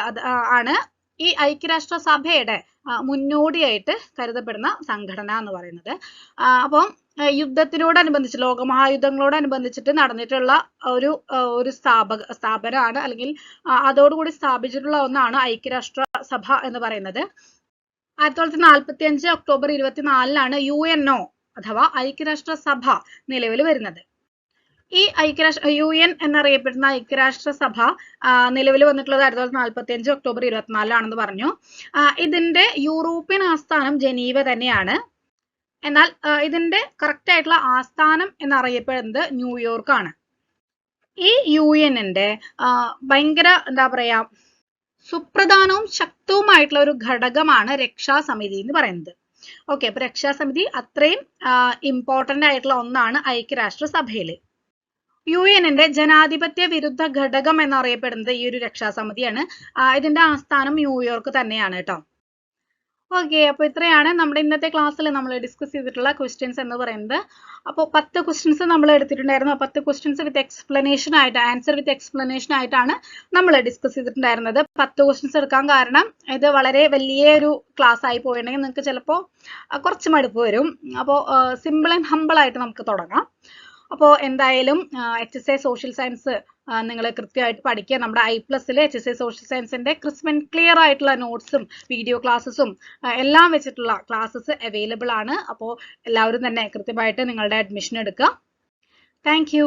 ആണ് ഈ ഐക്യരാഷ്ട്ര സഭയുടെ മുന്നോടിയായിട്ട് കരുതപ്പെടുന്ന സംഘടന എന്ന് പറയുന്നത്. അപ്പം യുദ്ധത്തിനോടനുബന്ധിച്ച്, ലോകമഹായുദ്ധങ്ങളോടനുബന്ധിച്ചിട്ട് നടന്നിട്ടുള്ള ഒരു സ്ഥാപനമാണ്, അല്ലെങ്കിൽ അതോടുകൂടി സ്ഥാപിച്ചിട്ടുള്ള ഒന്നാണ് ഐക്യരാഷ്ട്ര സഭ എന്ന് പറയുന്നത്. 1945 ഒക്ടോബർ 24-നാണ് UNO അഥവാ ഐക്യരാഷ്ട്ര സഭ നിലവിൽ വരുന്നത്. ഈ UN എന്നറിയപ്പെടുന്ന ഐക്യരാഷ്ട്രസഭ നിലവിൽ വന്നിട്ടുള്ളത് 1945 ഒക്ടോബർ 24 പറഞ്ഞു. ഇതിന്റെ യൂറോപ്യൻ ആസ്ഥാനം ജനീവ തന്നെയാണ്. എന്നാൽ ഇതിന്റെ കറക്റ്റ് ആയിട്ടുള്ള ആസ്ഥാനം എന്നറിയപ്പെടുന്നത് ന്യൂയോർക്ക് ആണ്. ഈ UN-ന്റെ ഭയങ്കര എന്താ പറയാ സുപ്രധാനവും ശക്തവുമായിട്ടുള്ള ഒരു ഘടകമാണ് രക്ഷാസമിതി എന്ന് പറയുന്നത്. ഓക്കെ, അപ്പൊ രക്ഷാസമിതി അത്രയും ഇമ്പോർട്ടന്റ് ആയിട്ടുള്ള ഒന്നാണ് ഐക്യരാഷ്ട്രസഭയില്. UN-ന്റെ ജനാധിപത്യ വിരുദ്ധ ഘടകം എന്നറിയപ്പെടുന്നത് ഈ ഒരു രക്ഷാസമിതിയാണ്. ഇതിന്റെ ആസ്ഥാനം ന്യൂയോർക്ക് തന്നെയാണ് കേട്ടോ. ഓക്കെ, അപ്പൊ ഇത്രയാണ് നമ്മുടെ ഇന്നത്തെ ക്ലാസ്സിൽ നമ്മൾ ഡിസ്കസ് ചെയ്തിട്ടുള്ള ക്വസ്റ്റ്യൻസ് എന്ന് പറയുന്നത്. അപ്പോൾ 10 ക്വസ്റ്റ്യൻസ് നമ്മൾ എടുത്തിട്ടുണ്ടായിരുന്നു. 10 ക്വസ്റ്റ്യൻസ് വിത്ത് എക്സ്പ്ലനേഷൻ ആയിട്ട്, ആൻസർ വിത്ത് എക്സ്പ്ലനേഷൻ ആയിട്ടാണ് നമ്മൾ ഡിസ്കസ് ചെയ്തിട്ടുണ്ടായിരുന്നത്. 10 ക്വസ്റ്റ്യൻസ് എടുക്കാൻ കാരണം ഇത് വളരെ വലിയൊരു ക്ലാസ് ആയി പോയിട്ടുണ്ടെങ്കിൽ നിങ്ങൾക്ക് ചിലപ്പോൾ കുറച്ച് മടുപ്പ് വരും. അപ്പോൾ സിമ്പിൾ ആൻഡ് ഹമ്പിൾ ആയിട്ട് നമുക്ക് തുടങ്ങാം. അപ്പോൾ എന്തായാലും HSA സോഷ്യൽ സയൻസ് നിങ്ങൾ കൃത്യമായിട്ട് പഠിക്കുക. നമ്മുടെ I+ൽ HSA സോഷ്യൽ സയൻസിന്റെ ക്രിസ്പ് ആൻഡ് ക്ലിയർ ആയിട്ടുള്ള നോട്ട്സും വീഡിയോ ക്ലാസ്സസും എല്ലാം വെച്ചിട്ടുള്ള ക്ലാസ്സസ് അവൈലബിൾ ആണ്. അപ്പോൾ എല്ലാവരും തന്നെ കൃത്യമായിട്ട് നിങ്ങളുടെ അഡ്മിഷൻ എടുക്കുക. Thank you.